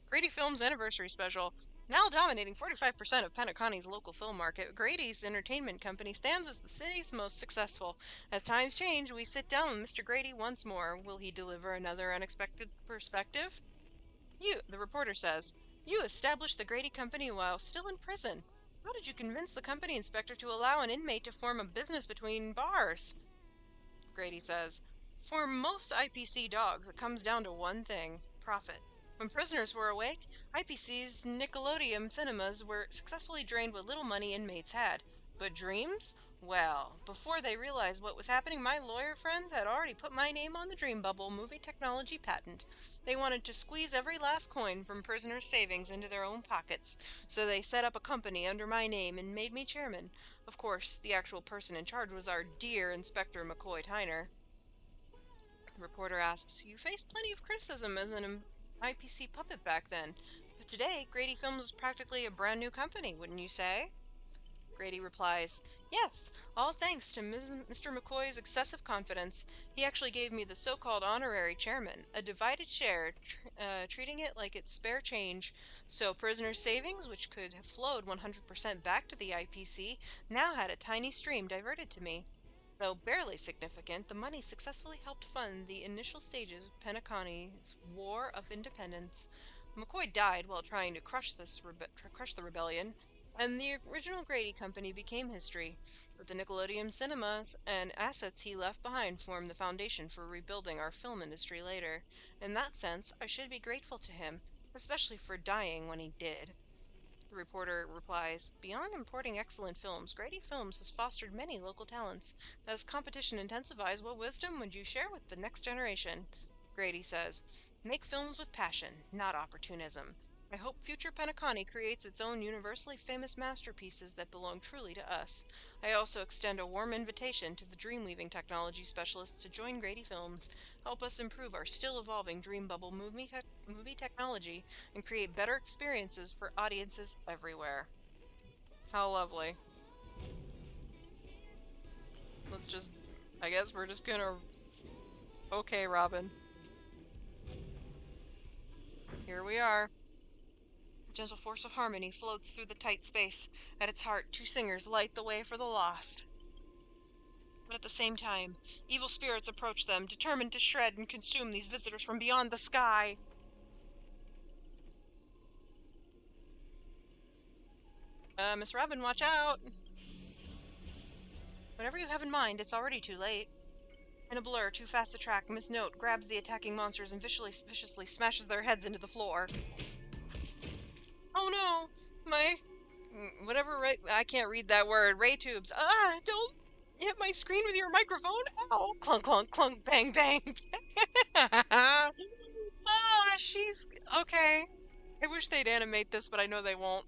S1: Grady Films Anniversary Special. Now dominating 45% of PENACONY's local film market, Grady's entertainment company stands as the city's most successful. As times change, we sit down with Mr. Grady once more. Will he deliver another unexpected perspective? The reporter says, you established the Grady Company while still in prison. How did you convince the company inspector to allow an inmate to form a business between bars? Grady says, for most IPC dogs, it comes down to one thing: profit. When prisoners were awake, IPC's Nickelodeon cinemas were successfully drained what little money inmates had. But dreams? Well, before they realized what was happening, my lawyer friends had already put my name on the Dream Bubble movie technology patent. They wanted to squeeze every last coin from prisoners' savings into their own pockets, so they set up a company under my name and made me chairman. Of course, the actual person in charge was our dear Inspector McCoy Tyner. The reporter asks, you faced plenty of criticism as an IPC puppet back then, but today Grady Films is practically a brand new company, wouldn't you say? Grady replies, yes, all thanks to Mr. McCoy's excessive confidence. He actually gave me the so-called honorary chairman, a divided share, treating it like it's spare change. So prisoners' savings, which could have flowed 100% back to the IPC, now had a tiny stream diverted to me. Though barely significant, the money successfully helped fund the initial stages of PENACONY's War of Independence. McCoy died while trying to crush the rebellion, and the original Grady Company became history. But the Nickelodeon cinemas and assets he left behind formed the foundation for rebuilding our film industry later. In that sense, I should be grateful to him, especially for dying when he did. The reporter replies, beyond importing excellent films, Grady Films has fostered many local talents. As competition intensifies, what wisdom would you share with the next generation? Grady says, make films with passion, not opportunism. I hope future PENACONY creates its own universally famous masterpieces that belong truly to us. I also extend a warm invitation to the dream-weaving technology specialists to join Grady Films, help us improve our still evolving Dream Bubble movie technology, and create better experiences for audiences everywhere. How lovely. Let's just, I guess we're just gonna, okay, Robin. Here we are. A gentle force of harmony floats through the tight space. At its heart, two singers light the way for the lost. But at the same time, evil spirits approach them, determined to shred and consume these visitors from beyond the sky. Miss Robin, watch out! Whatever you have in mind, it's already too late. In a blur, too fast to track, Miss Note grabs the attacking monsters and viciously smashes their heads into the floor. Oh no! My... whatever I can't read that word. Ray tubes. Ah! Don't hit my screen with your microphone! Ow! Clunk, clunk, clunk, bang, bang! Oh, she's... okay. I wish they'd animate this, but I know they won't.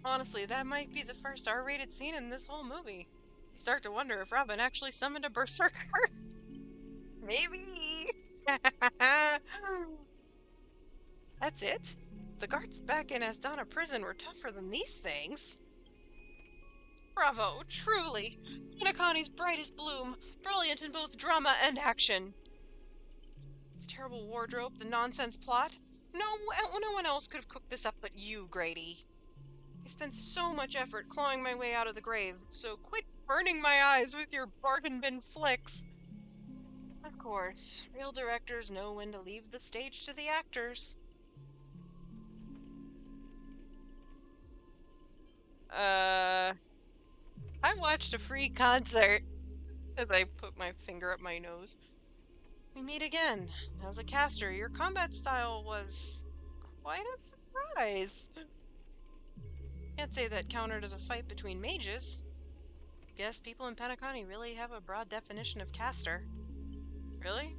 S1: Honestly, that might be the first R-rated scene in this whole movie. You start to wonder if Robin actually summoned a berserker. Maybe. That's it? The guards back in Asdana prison were tougher than these things. Bravo, truly. PENACONY's brightest bloom, brilliant in both drama and action. This terrible wardrobe, the nonsense plot. No one else could have cooked this up but you, Grady. I spent so much effort clawing my way out of the grave, so quit burning my eyes with your bargain bin flicks. Of course, real directors know when to leave the stage to the actors. I watched a free concert as I put my finger up my nose. We meet again. As a caster, your combat style was quite a surprise. Can't say that countered as a fight between mages. Guess people in PENACONY really have a broad definition of caster. Really?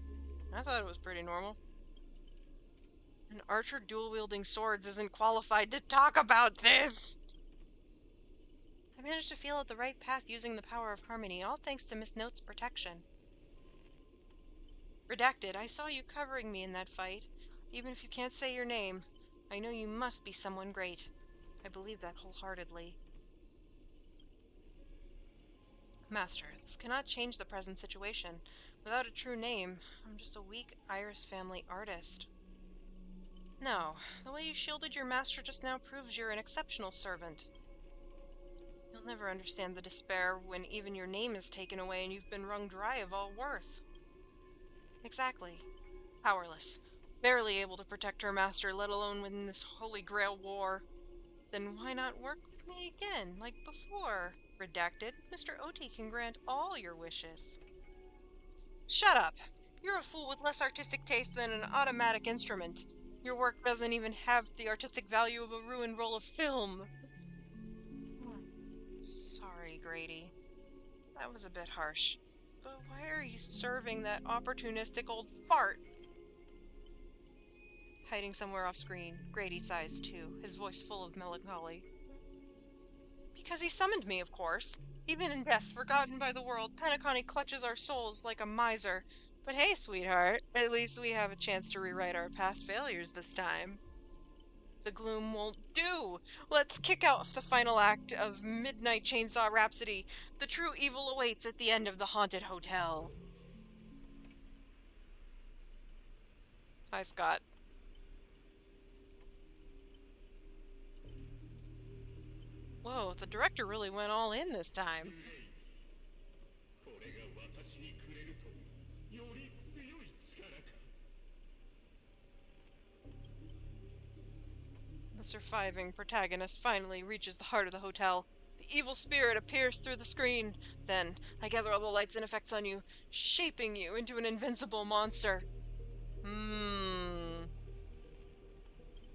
S1: I thought it was pretty normal. An archer dual-wielding swords isn't qualified to talk about this! I managed to feel out the right path using the power of harmony, all thanks to Miss Note's protection. Redacted, I saw you covering me in that fight. Even if you can't say your name, I know you must be someone great. I believe that wholeheartedly. Master, this cannot change the present situation. Without a true name, I'm just a weak Iris family artist. No, the way you shielded your master just now proves you're an exceptional servant. You'll never understand the despair when even your name is taken away and you've been wrung dry of all worth. Exactly. Powerless. Barely able to protect her master, let alone win this Holy Grail war. Then why not work with me again, like before? Redacted, Mr. Oti can grant all your wishes. Shut up! You're a fool with less artistic taste than an automatic instrument. Your work doesn't even have the artistic value of a ruined roll of film. Sorry, Grady. That was a bit harsh. But why are you serving that opportunistic old fart? Hiding somewhere off screen, Grady sighs too, his voice full of melancholy. Because he summoned me, of course. Even in death, forgotten by the world, PENACONY clutches our souls like a miser. But hey, sweetheart, at least we have a chance to rewrite our past failures this time. The gloom won't do! Let's kick off the final act of Midnight Chainsaw Rhapsody. The true evil awaits at the end of the haunted hotel. Hi, Scott. Whoa, the director really went all in this time. The surviving protagonist finally reaches the heart of the hotel. The evil spirit appears through the screen. Then, I gather all the lights and effects on you, shaping you into an invincible monster.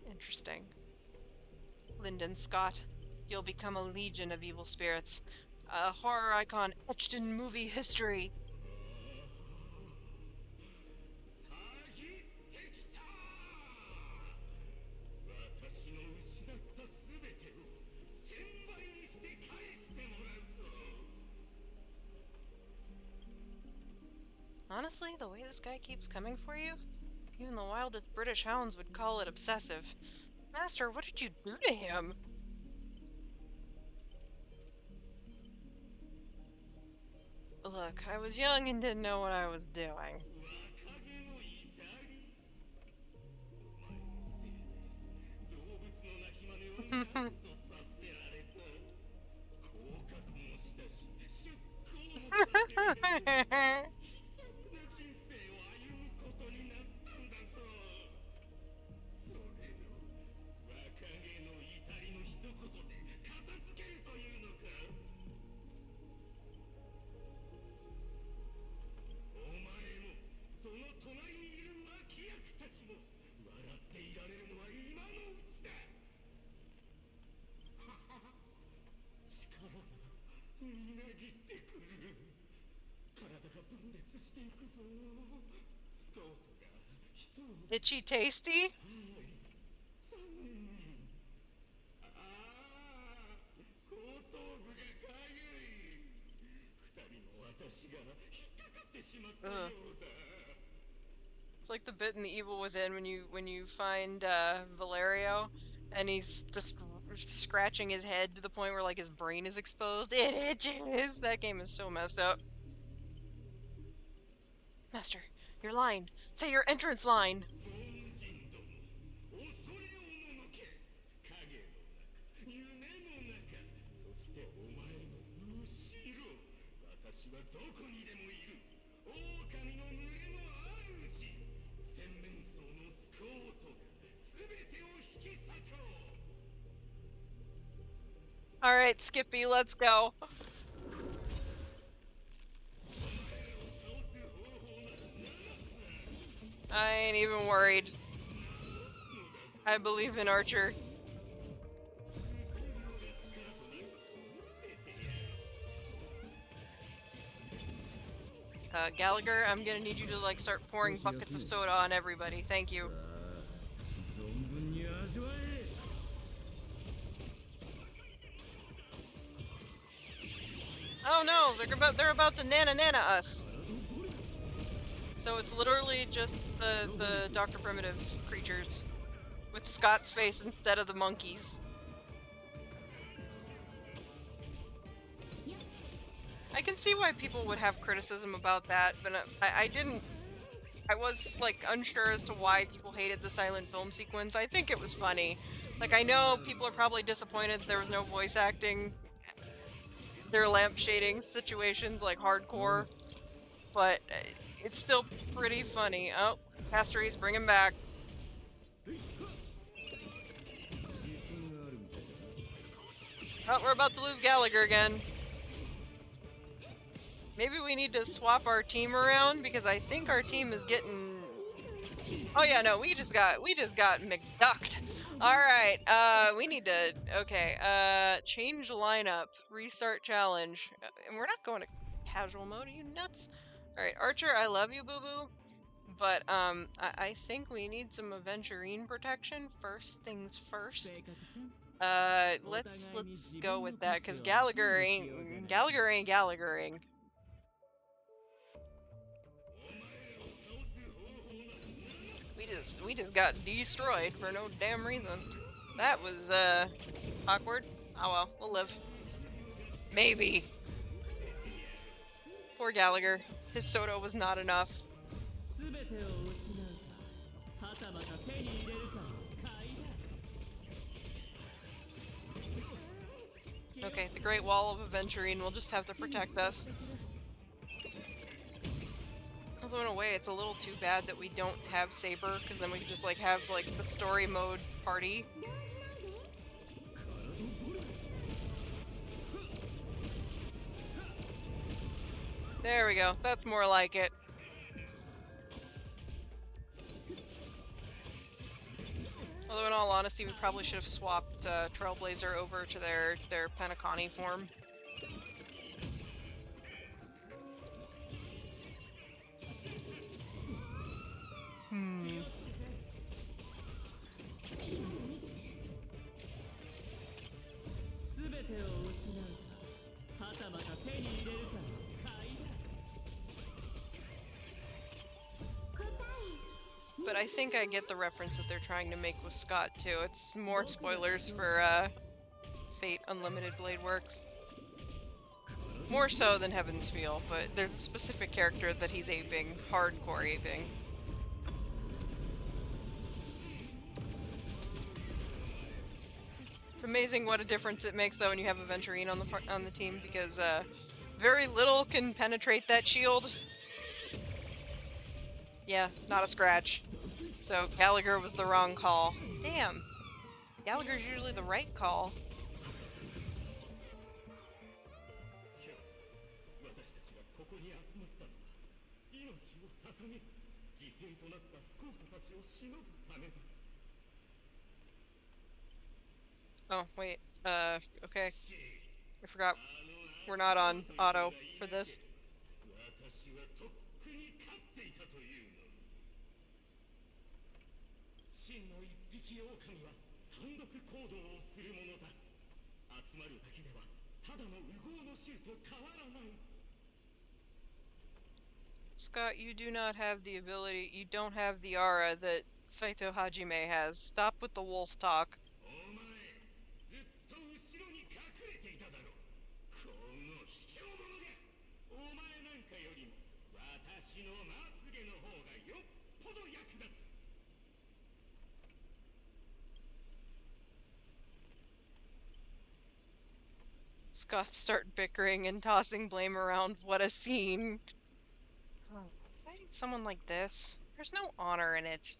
S1: Interesting. Lyndon Scott, you'll become a legion of evil spirits. A horror icon etched in movie history. Honestly, the way this guy keeps coming for you, even the wildest British hounds would call it obsessive. Master, what did you do to him? Look, I was young and didn't know what I was doing. Itchy tasty? Ugh. It's like the bit in The Evil Within when you find Valerio and he's just scratching his head to the point where like his brain is exposed. It itches. That game is so messed up. Master, your line. Say your entrance line. Alright, Skippy, let's go. I ain't even worried. I believe in Archer. Gallagher, I'm gonna need you to like start pouring buckets of soda on everybody. Thank you. Oh no, they're about to nana us. So it's literally just the Dr. Primitive creatures with Scott's face instead of the monkeys. I can see why people would have criticism about that, but I didn't. I was like unsure as to why people hated the silent film sequence. I think it was funny. Like I know people are probably disappointed there was no voice acting. They're lamp shading situations like hardcore, but it's still pretty funny. Oh, Castories, bring him back. Oh, we're about to lose Gallagher again. Maybe we need to swap our team around because I think our team is getting. Oh yeah, no, we just got McDucked. All right, we need to. Okay, change lineup, restart challenge, and we're not going to casual mode. Are you nuts? All right, Archer, I love you, boo boo, but I think we need some Aventurine protection. First things first. Let's go with that because Gallagher ain't Gallaghering. We just got destroyed for no damn reason. That was awkward. Oh well, we'll live. Maybe. Poor Gallagher. His soda was not enough. Okay, the Great Wall of Aventurine will just have to protect us. Although in a way, it's a little too bad that we don't have Saber, because then we could just like have like the story mode party. There we go. That's more like it. Although in all honesty, we probably should have swapped Trailblazer over to their PENACONY form. But I think I get the reference that they're trying to make with Scott too. It's more spoilers for Fate Unlimited Blade Works. More so than Heaven's Feel, but there's a specific character that he's aping, hardcore aping. It's amazing what a difference it makes though when you have Aventurine on the team because very little can penetrate that shield. Yeah, not a scratch. So Gallagher was the wrong call. Damn. Gallagher's usually the right call. Oh, wait. Okay. I forgot. We're not on auto for this. Scott, you do not have the ability, you don't have the aura that Saito Hajime has. Stop with the wolf talk. Scott start bickering and tossing blame around. What a scene. Oh, fighting someone like this, there's no honor in it.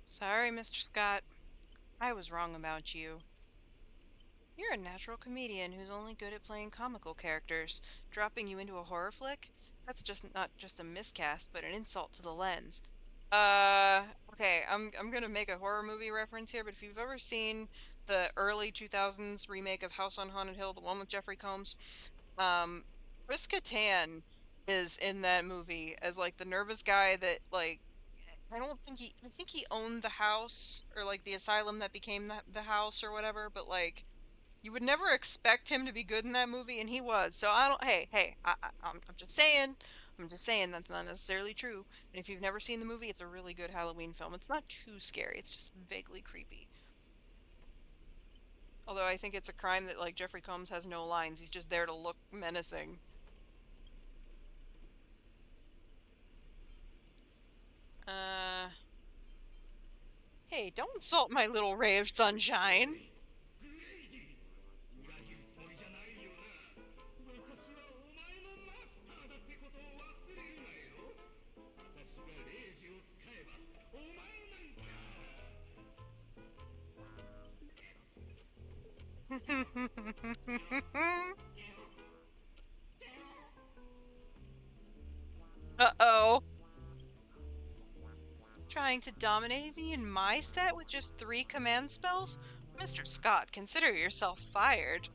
S1: Sorry, Mr. Scott. I was wrong about you. You're a natural comedian who's only good at playing comical characters. Dropping you into a horror flick? That's just not just a miscast, but an insult to the lens. Okay, I'm gonna make a horror movie reference here, but if you've ever seen the early 2000s remake of House on Haunted Hill, the one with Jeffrey Combs, Chris Kattan is in that movie as like the nervous guy that like I think he owned the house, or like the asylum that became the house or whatever, but like you would never expect him to be good in that movie, and he was. So I don't. Hey, I'm just saying. I'm just saying that's not necessarily true. And if you've never seen the movie, it's a really good Halloween film. It's not too scary. It's just vaguely creepy. Although I think it's a crime that like Jeffrey Combs has no lines. He's just there to look menacing. Uh, hey, don't insult my little ray of sunshine.
S5: グレイディ裏切るつもりじゃないよな。私はお前のマスターだってことを忘れるなよ。私がレイジを使えばお前なんか。
S1: Uh-oh. Trying to dominate me in my set with just 3 command spells? Mr. Scott, consider yourself fired.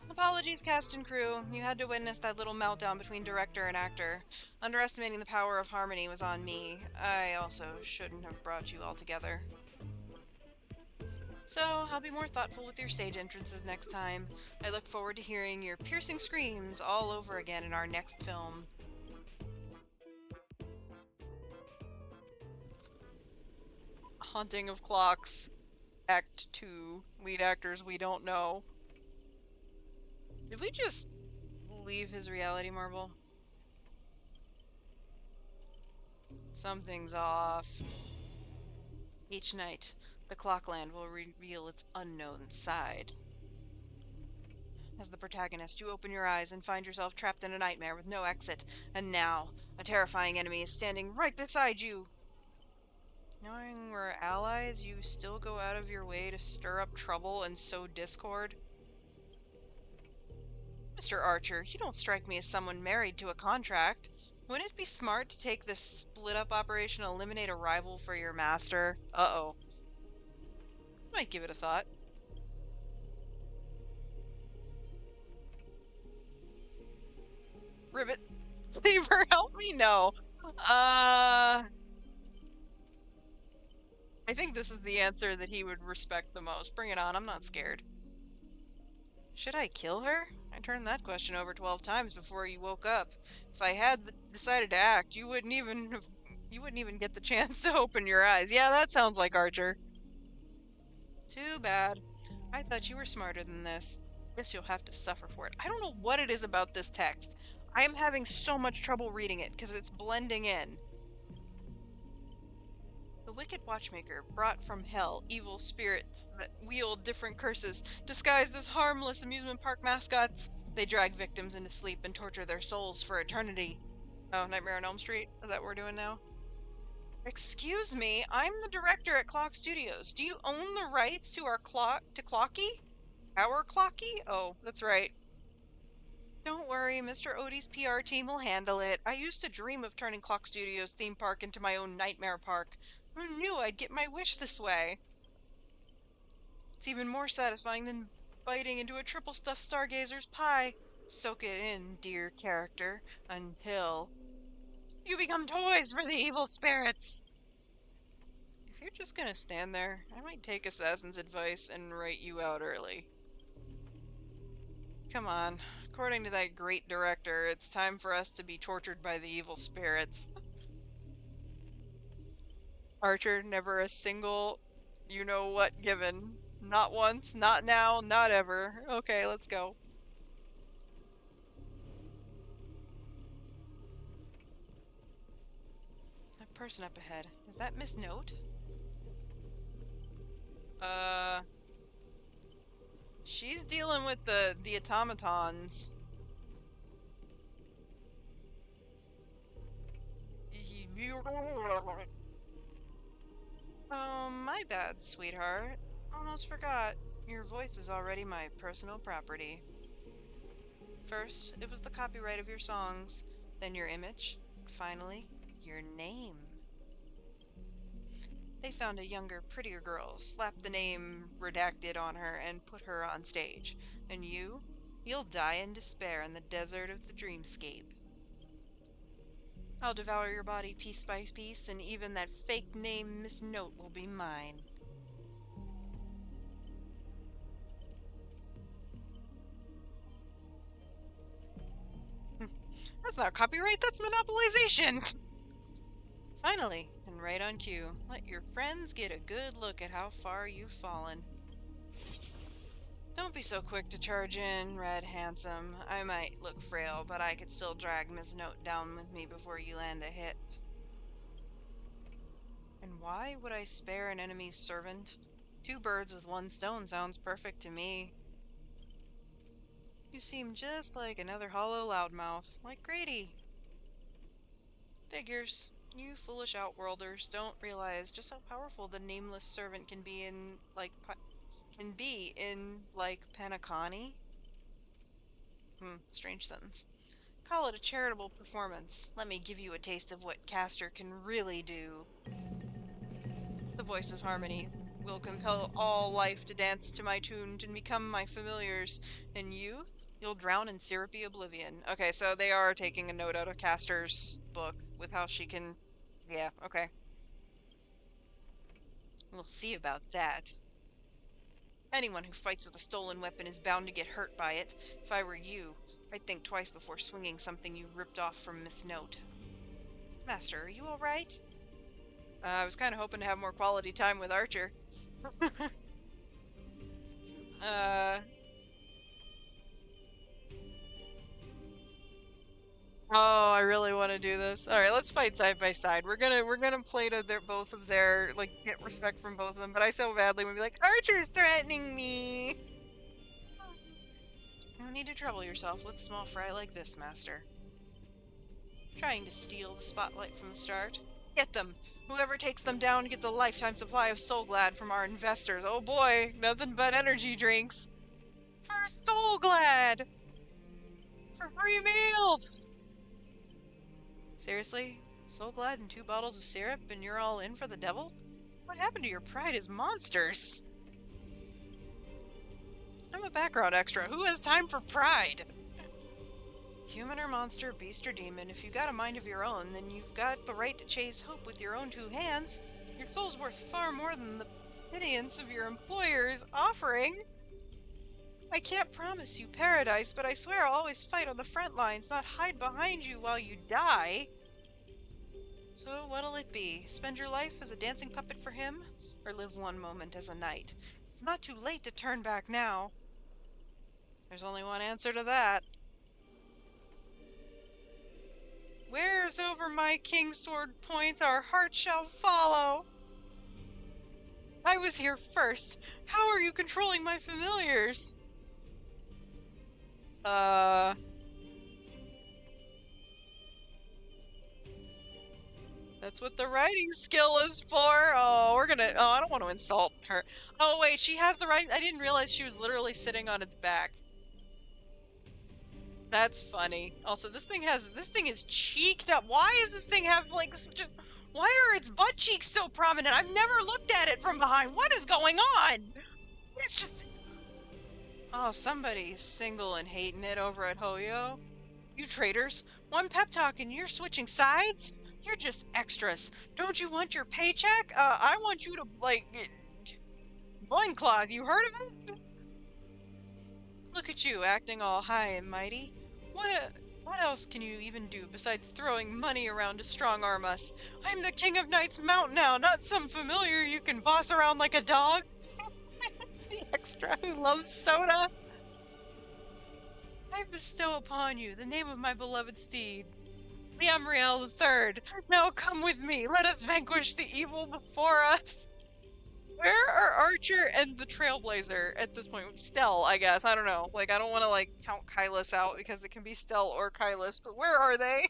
S1: Apologies, cast and crew. You had to witness that little meltdown between director and actor. Underestimating the power of harmony was on me. I also shouldn't have brought you all together. So, I'll be more thoughtful with your stage entrances next time. I look forward to hearing your piercing screams all over again in our next film. Haunting of Clocks, Act 2, lead actors we don't know. Did we just leave his reality marble? Something's off. Each night, the Clockland will reveal its unknown side. As the protagonist, you open your eyes and find yourself trapped in a nightmare with no exit, and now, a terrifying enemy is standing right beside you! Knowing we're allies, you still go out of your way to stir up trouble and sow discord? Mr. Archer, you don't strike me as someone married to a contract. Wouldn't it be smart to take this split-up operation and eliminate a rival for your master? Uh-oh. Might give it a thought. Ribbit, Cleaver, help me? No. I think this is the answer that he would respect the most. Bring it on, I'm not scared. Should I kill her? I turned that question over 12 times before you woke up. If I had decided to act, you wouldn't even get the chance to open your eyes. Yeah, that sounds like Archer. Too bad. I thought you were smarter than this. Guess you'll have to suffer for it. I don't know what it is about this text. I am having so much trouble reading it because it's blending in. The wicked watchmaker brought from hell evil spirits that wield different curses, disguised as harmless amusement park mascots. They drag victims into sleep and torture their souls for eternity. Oh, Nightmare on Elm Street? Is that what we're doing now? Excuse me, I'm the director at Clock Studios. Do you own the rights to our Clocky? Our Clocky? Oh, that's right. Don't worry, Mr. Odie's PR team will handle it. I used to dream of turning Clock Studios theme park into my own nightmare park. Who knew I'd get my wish this way? It's even more satisfying than biting into a triple stuffed Stargazer's pie. Soak it in, dear character, until you become toys for the evil spirits! If you're just gonna stand there, I might take Assassin's advice and write you out early. Come on. According to that great director, it's time for us to be tortured by the evil spirits. Archer, never a single you-know-what given. Not once, not now, not ever. Okay, let's go. That person up ahead, is that Miss Note? She's dealing with the automatons. Oh, my bad, sweetheart. Almost forgot. Your voice is already my personal property. First, it was the copyright of your songs, then your image, finally, your name. They found a younger, prettier girl, slapped the name redacted on her, and put her on stage. And you'll die in despair in the desert of the dreamscape. I'll devour your body piece by piece, and even that fake name Miss Note will be mine. That's not copyright, that's monopolization! Finally, and right on cue, let your friends get a good look at how far you've fallen. Don't be so quick to charge in, Red Handsome. I might look frail, but I could still drag Miss Note down with me before you land a hit. And why would I spare an enemy's servant? 2 birds with 1 stone sounds perfect to me. You seem just like another hollow loudmouth, like Grady. Figures. You foolish outworlders don't realize just how powerful the nameless servant can be in, PENACONY? Strange sentence. Call it a charitable performance. Let me give you a taste of what Castor can really do. The voice of harmony will compel all life to dance to my tune and become my familiars. And you'll drown in syrupy oblivion. Okay, so they are taking a note out of Castor's book with how she can... Yeah, okay. We'll see about that. Anyone who fights with a stolen weapon is bound to get hurt by it. If I were you, I'd think twice before swinging something you ripped off from Miss Note. Master, are you alright? I was kind of hoping to have more quality time with Archer. Oh, I really want to do this. All right, let's fight side by side. We're gonna play to both of their, like, get respect from both of them. But I so badly would be like, Archer's threatening me. No need to trouble yourself with a small fry like this, Master. Trying to steal the spotlight from the start. Get them! Whoever takes them down gets a lifetime supply of Soul Glad from our investors. Oh boy, nothing but energy drinks. For Soul Glad! For free meals! Seriously? Soul Glad and 2 bottles of syrup and you're all in for the devil? What happened to your pride as monsters? I'm a background extra. Who has time for pride? Human or monster, beast or demon, if you got a mind of your own, then you've got the right to chase hope with your own 2 hands. Your soul's worth far more than the pittance of your employer is offering. I can't promise you paradise, but I swear I'll always fight on the front lines, not hide behind you while you die. So what'll it be? Spend your life as a dancing puppet for him? Or live one moment as a knight? It's not too late to turn back now. There's only one answer to that. Where's over my king's sword points, our heart shall follow. I was here first. How are you controlling my familiars? That's what the writing skill is for. Oh, I don't want to insult her. Oh, wait, she has the writing. I didn't realize she was literally sitting on its back. That's funny. Also, this thing is cheeked up. Why does this thing have, like, just... Why are its butt cheeks so prominent? I've never looked at it from behind. What is going on? It's just... Oh, somebody's single and hating it over at Hoyo. You traitors. One pep talk and you're switching sides? You're just extras. Don't you want your paycheck? I want you to, like... Loincloth, you heard of it? Look at you, acting all high and mighty. What else can you even do besides throwing money around to strong-arm us? I'm the king of Knight's Mount now, not some familiar you can boss around like a dog. It's the extra who loves soda. I bestow upon you the name of my beloved steed, Liamriel III. Now come with me, let us vanquish the evil before us. Where are Archer and the Trailblazer at this point? Stell, I guess. I don't know. Like, I don't want to, like, count Kylus out because it can be Stell or Kylus, but where are they?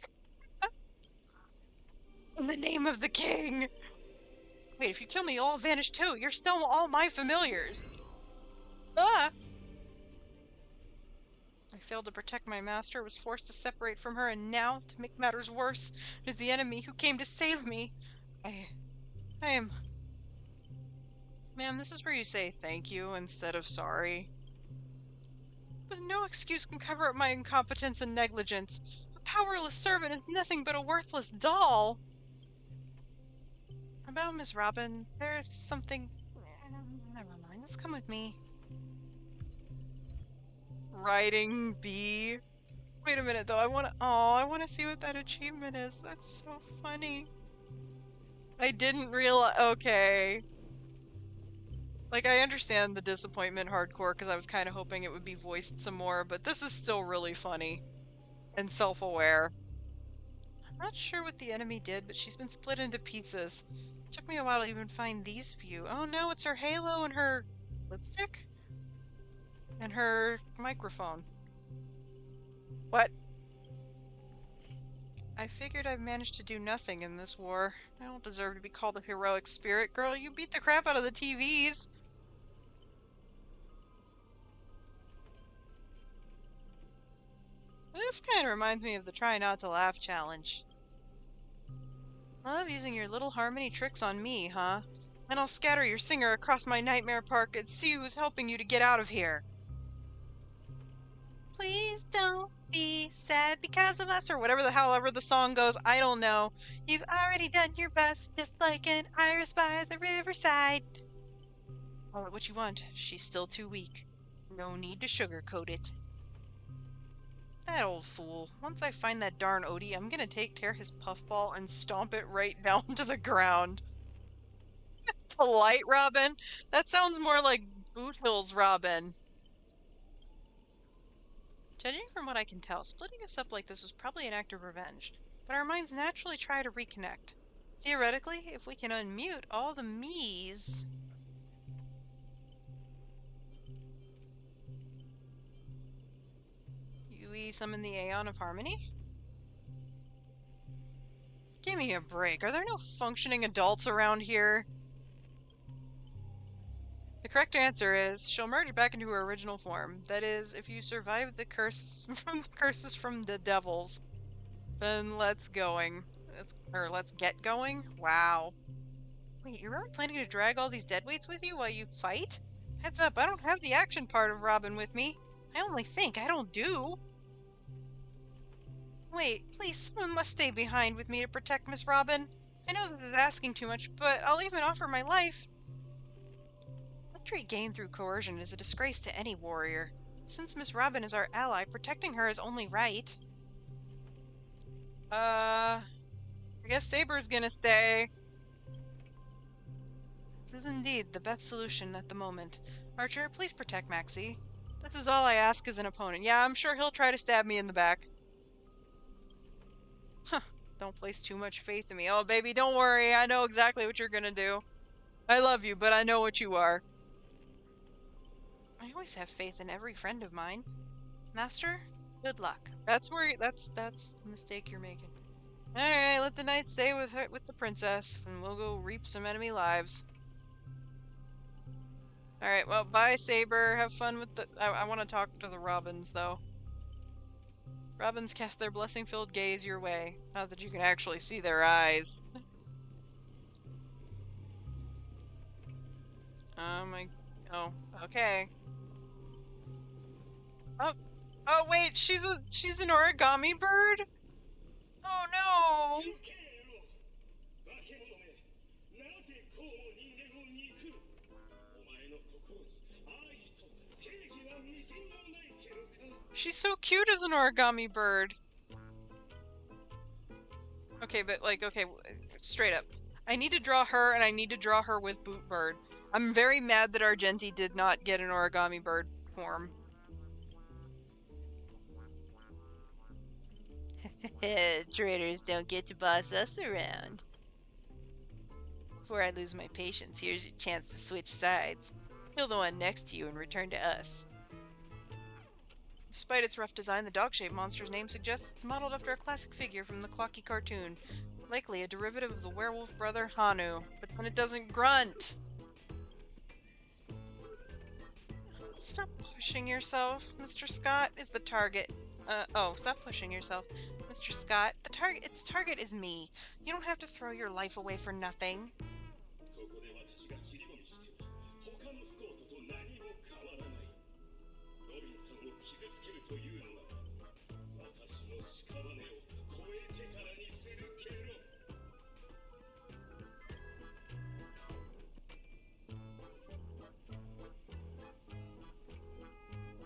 S1: In the name of the king! Wait, if you kill me, you'll all vanish too. You're still all my familiars. Ah! I failed to protect my master, was forced to separate from her, and now, to make matters worse, it is the enemy who came to save me. I am... Ma'am, this is where you say thank you instead of sorry. But no excuse can cover up my incompetence and negligence. A powerless servant is nothing but a worthless doll. About Miss Robin, there's something... Never mind, just come with me. Riding bee. Wait a minute, though. I want to see what that achievement is. That's so funny. I didn't realize... Okay. Like, I understand the disappointment hardcore because I was kind of hoping it would be voiced some more, but this is still really funny and self-aware. I'm not sure what the enemy did, but she's been split into pieces. It took me a while to even find these few. Oh no, it's her halo and her lipstick? And her microphone. What? I figured I've managed to do nothing in this war. I don't deserve to be called a heroic spirit. Girl, you beat the crap out of the TVs! This kind of reminds me of the try not to laugh challenge. Love using your little harmony tricks on me, huh? And I'll scatter your singer across my nightmare park and see who's helping you to get out of here. Please don't be sad because of us, or whatever the hell ever the song goes. I don't know. You've already done your best, just like an iris by the riverside. Call it what you want. She's still too weak. No need to sugarcoat it. That old fool. Once I find that darn Odie, I'm gonna tear his puffball and stomp it right down to the ground. Polite Robin? That sounds more like Boot Hills Robin. Judging from what I can tell, splitting us up like this was probably an act of revenge, but our minds naturally try to reconnect. Theoretically, if we can unmute all the me's... We summon the Aeon of Harmony? Give me a break. Are there no functioning adults around here? The correct answer is she'll merge back into her original form. That is, if you survive the curse from the curses from the devils, then let's going. Let's get going? Wow. Wait, you're really planning to drag all these deadweights with you while you fight? Heads up, I don't have the action part of Robin with me. I only think, I don't do. Wait, please, someone must stay behind with me to protect Miss Robin. I know this is asking too much, but I'll even offer my life. Victory gained through coercion is a disgrace to any warrior. Since Miss Robin is our ally, protecting her is only right. I guess Saber's gonna stay. This is indeed the best solution at the moment. Archer, please protect Maxie. This is all I ask as an opponent. Yeah, I'm sure he'll try to stab me in the back. Huh, don't place too much faith in me. Oh, baby, don't worry. I know exactly what you're gonna do. I love you, but I know what you are. I always have faith in every friend of mine. Master, good luck. That's the mistake you're making. Alright, let the knight stay with the princess, and we'll go reap some enemy lives. Alright, well, bye, Saber. Have fun with the... I want to talk to the Robins, though. Robins cast their blessing-filled gaze your way. Not that you can actually see their eyes. Oh, okay. Oh wait, she's an origami bird? Oh no! She's so cute as an origami bird. Okay, but like, okay, straight up. I need to draw her, and I need to draw her with Boot Bird. I'm very mad that Argenti did not get an origami bird form. Traitors don't get to boss us around. Before I lose my patience, here's your chance to switch sides. Kill the one next to you and return to us. Despite its rough design, the dog-shaped monster's name suggests it's modeled after a classic figure from the Clocky cartoon. Likely a derivative of the werewolf brother Hanu, but then it doesn't grunt! Stop pushing yourself. Mr. Scott is the target. Oh, stop pushing yourself. Mr. Scott, its target is me. You don't have to throw your life away for nothing.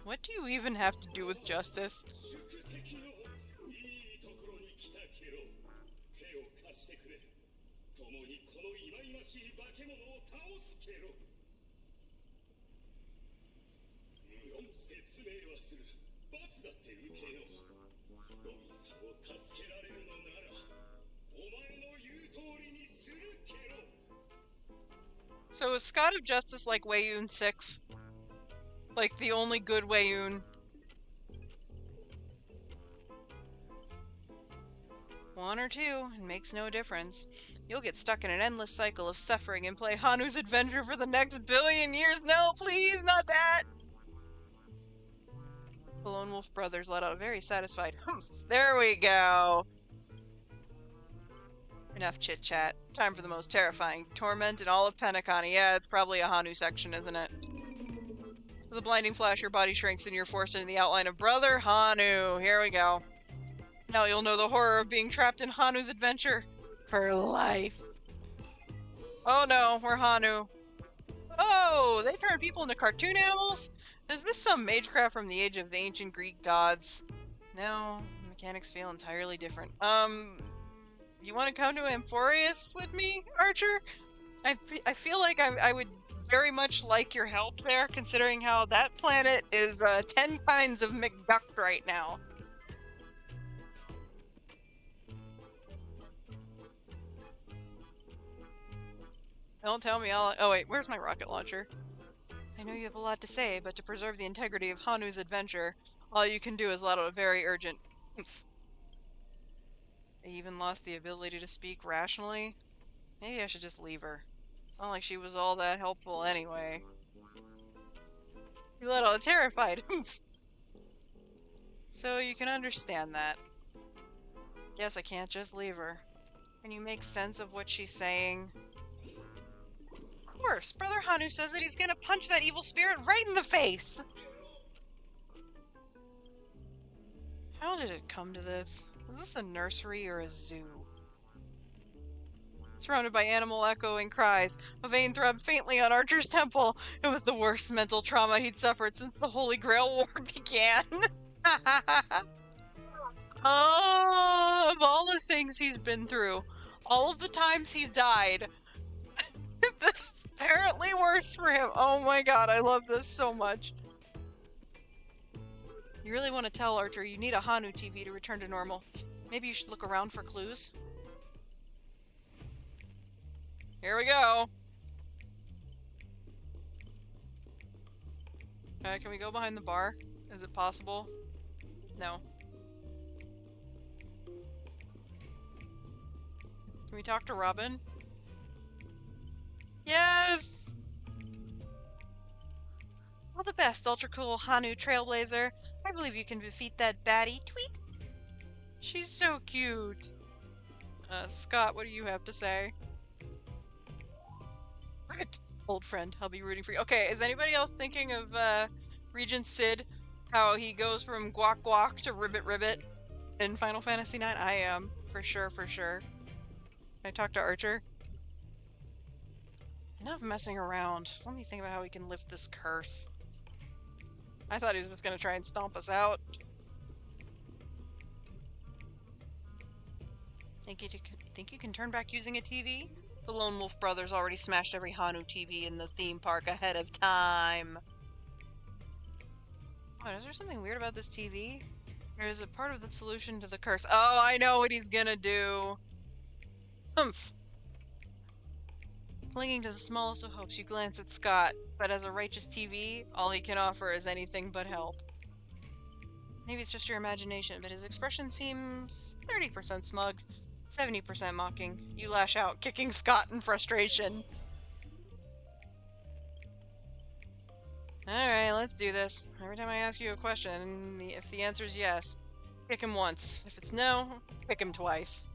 S1: What do you even have to do with justice?
S5: 宿敵よ、いいところに来たけろ。手を貸してくれ。共にこの忌々しい化け物を倒すけろ。無論説明はする。罰だって受けよう。ロビンさんを助けられるのなら、お前の言う通りにするけろ。
S1: So is Scott of Justice like Wayun 6? Like the only good Wayun? One or two, it makes no difference. You'll get stuck in an endless cycle of suffering and play Hanu's adventure for the next billion years. No, please, not that! The Lone Wolf brothers let out a very satisfied humph. There we go! Enough chit-chat. Time for the most terrifying torment in all of PENACONY. Yeah, it's probably a Hanu section, isn't it? With a blinding flash, your body shrinks and you're forced into the outline of Brother Hanu. Here we go. Now you'll know the horror of being trapped in Hanu's adventure. For life. Oh no, we're Hanu. Oh, they turn people into cartoon animals? Is this some magecraft from the age of the ancient Greek gods? No, the mechanics feel entirely different. You want to come to Amphorius with me, Archer? I feel like I would very much like your help there, considering how that planet is 10 kinds of McDuck right now. Don't tell me all. Oh wait, where's my rocket launcher? I know you have a lot to say, but to preserve the integrity of Hanu's adventure, all you can do is let out a very urgent oomph. I even lost the ability to speak rationally. Maybe I should just leave her. It's not like she was all that helpful anyway. You let out a terrified oomph. So you can understand that. Guess I can't just leave her. Can you make sense of what she's saying? Of course, Brother Hanu says that he's gonna punch that evil spirit right in the face! How did it come to this? Is this a nursery or a zoo? Surrounded by animal echoing cries, a vein throbbed faintly on Archer's temple. It was the worst mental trauma he'd suffered since the Holy Grail War began. Oh, of all the things he's been through, all of the times he's died, this is apparently worse for him. Oh my god, I love this so much. You really want to tell Archer you need a Hanu TV to return to normal. Maybe you should look around for clues. Here we go. Alright, can we go behind the bar? Is it possible? No. Can we talk to Robin? Yes! All the best, ultra cool Hanu Trailblazer. I believe you can defeat that baddie. Tweet! She's so cute. Scott, what do you have to say? Right. Old friend, I'll be rooting for you. Okay, is anybody else thinking of Regent Sid? How he goes from Guac Guac to Ribbit Ribbit in Final Fantasy IX? I am. For sure, for sure. Can I talk to Archer? Enough messing around. Let me think about how we can lift this curse. I thought he was just gonna try and stomp us out. Think you can turn back using a TV? The Lone Wolf brothers already smashed every Hanu TV in the theme park ahead of time. Oh, is there something weird about this TV? Or is it part of the solution to the curse? Oh, I know what he's gonna do! Humph! Clinging to the smallest of hopes, you glance at Scott, but as a righteous TV, all he can offer is anything but help. Maybe it's just your imagination, but his expression seems 30% smug, 70% mocking. You lash out, kicking Scott in frustration. Alright, let's do this. Every time I ask you a question, if the answer is yes, kick him once. If it's no, kick him twice.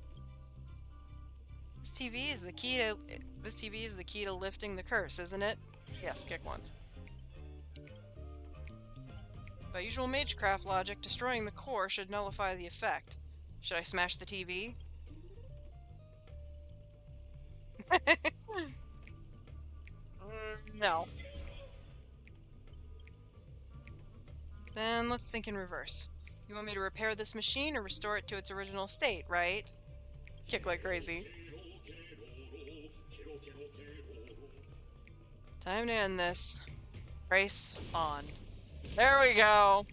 S1: This TV is the key to lifting the curse, isn't it? Yes, kick once. By usual magecraft logic, destroying the core should nullify the effect. Should I smash the TV? No. let's think in reverse. You want me to repair this machine or restore it to its original state, right? Kick like crazy. Time to end this. Race on. There we go!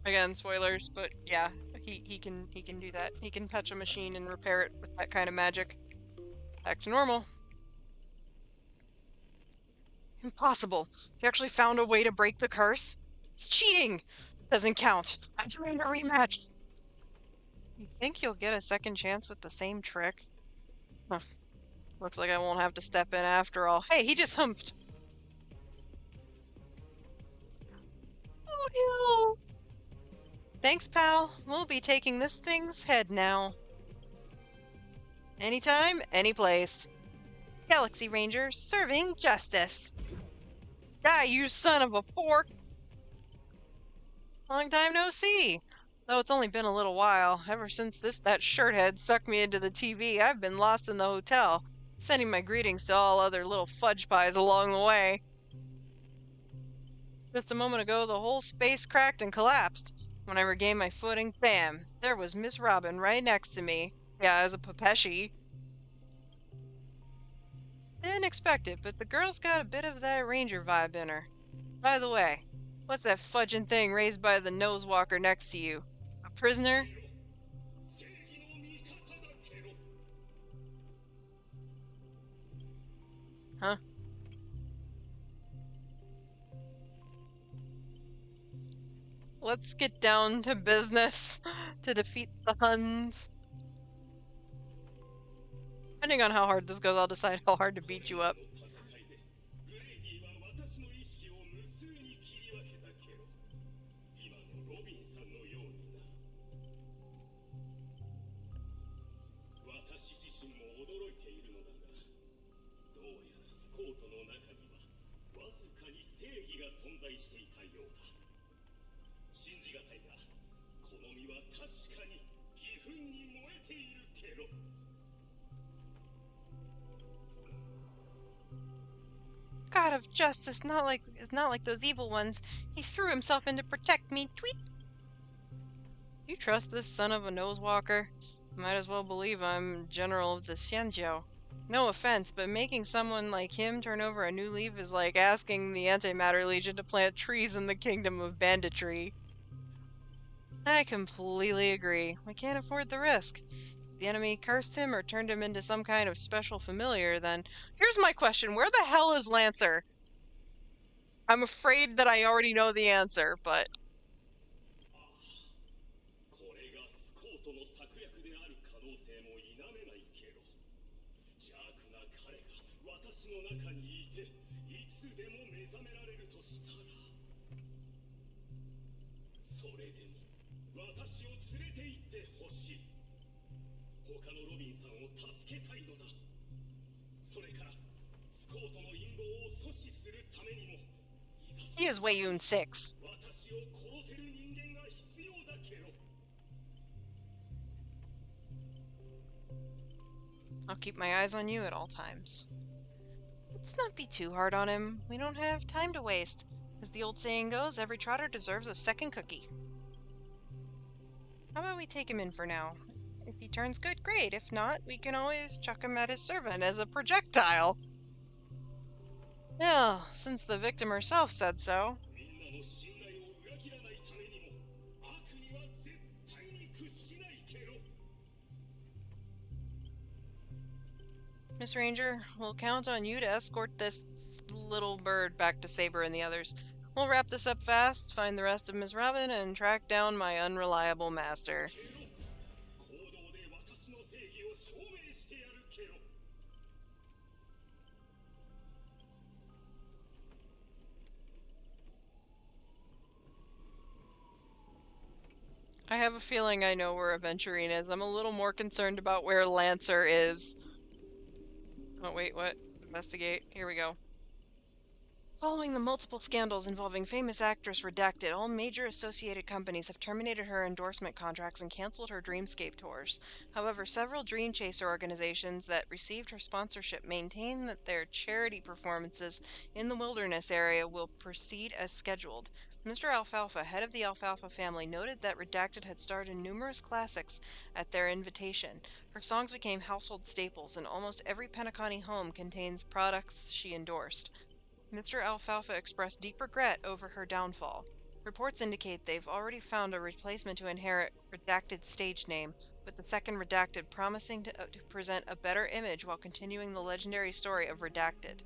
S1: Again, spoilers, but yeah, he can do that. He can touch a machine and repair it with that kind of magic. Back to normal. Impossible. You actually found a way to break the curse? It's cheating! Doesn't count. I demand a rematch! You think you'll get a second chance with the same trick? Huh. Looks like I won't have to step in after all. Hey, he just humped! Oh, no! Thanks, pal. We'll be taking this thing's head now. Anytime, anyplace. Galaxy Ranger serving justice. Die, you son of a fork! Long time no see. Though it's only been a little while. Ever since that shirthead sucked me into the TV, I've been lost in the hotel, sending my greetings to all other little fudge pies along the way. Just a moment ago, the whole space cracked and collapsed. When I regained my footing, bam! There was Miss Robin right next to me. Yeah, as a Pepeshi. Didn't expect it, but the girl's got a bit of that ranger vibe in her. By the way, what's that fudging thing raised by the nosewalker next to you? A prisoner? Huh? Let's get down to business to defeat the Huns. Depending on how hard this goes, I'll decide how hard to beat you up. God of justice, is not like those evil ones. He threw himself in to protect me. Tweet. You trust this son of a nosewalker? Might as well believe I'm general of the Xianjiao. No offense, but making someone like him turn over a new leaf is like asking the Antimatter Legion to plant trees in the kingdom of banditry. I completely agree. We can't afford the risk. If the enemy cursed him or turned him into some kind of special familiar, then... Here's my question, where the hell is Lancer? I'm afraid that I already know the answer, but... He is Weiyun 6. I'll keep my eyes on you at all times. Let's not be too hard on him. We don't have time to waste. As the old saying goes, every trotter deserves a second cookie. How about we take him in for now? If he turns good, great. If not, we can always chuck him at his servant as a projectile. Yeah, since the victim herself said so. Miss Ranger, we'll count on you to escort this little bird back to Saber and the others. We'll wrap this up fast, find the rest of Miss Robin, and track down my unreliable master. I have a feeling I know where Aventurine is. I'm a little more concerned about where Lancer is. Oh, wait, what? Investigate. Here we go. Following the multiple scandals involving famous actress Redacted, all major associated companies have terminated her endorsement contracts and canceled her Dreamscape tours. However, several Dream Chaser organizations that received her sponsorship maintain that their charity performances in the wilderness area will proceed as scheduled. Mr. Alfalfa, head of the Alfalfa family, noted that Redacted had starred in numerous classics at their invitation. Her songs became household staples, and almost every PENACONY home contains products she endorsed. Mr. Alfalfa expressed deep regret over her downfall. Reports indicate they've already found a replacement to inherit Redacted's stage name, with the second Redacted promising to present a better image while continuing the legendary story of Redacted.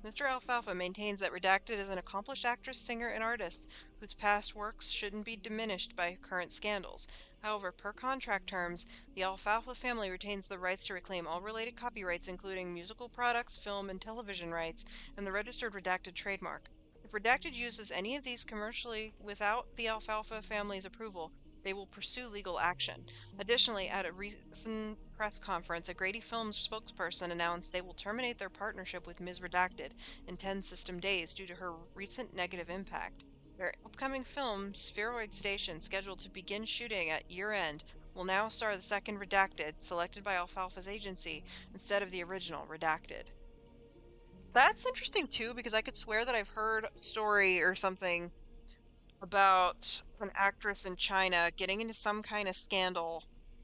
S1: Mr. Alfalfa maintains that Redacted is an accomplished actress, singer, and artist whose past works shouldn't be diminished by current scandals. However, per contract terms, the Alfalfa family retains the rights to reclaim all related copyrights, including musical products, film, and television rights, and the registered Redacted trademark. If Redacted uses any of these commercially without the Alfalfa family's approval, they will pursue legal action. Additionally, at a recent press conference, a Grady Films spokesperson announced they will terminate their partnership with Ms. Redacted in 10 system days due to her recent negative impact. Their upcoming film, Spheroid Station, scheduled to begin shooting at year-end, will now star the second Redacted, selected by Alfalfa's agency, instead of the original Redacted. That's interesting too, because I could swear that I've heard a story or something about an actress in China getting into some kind of scandal.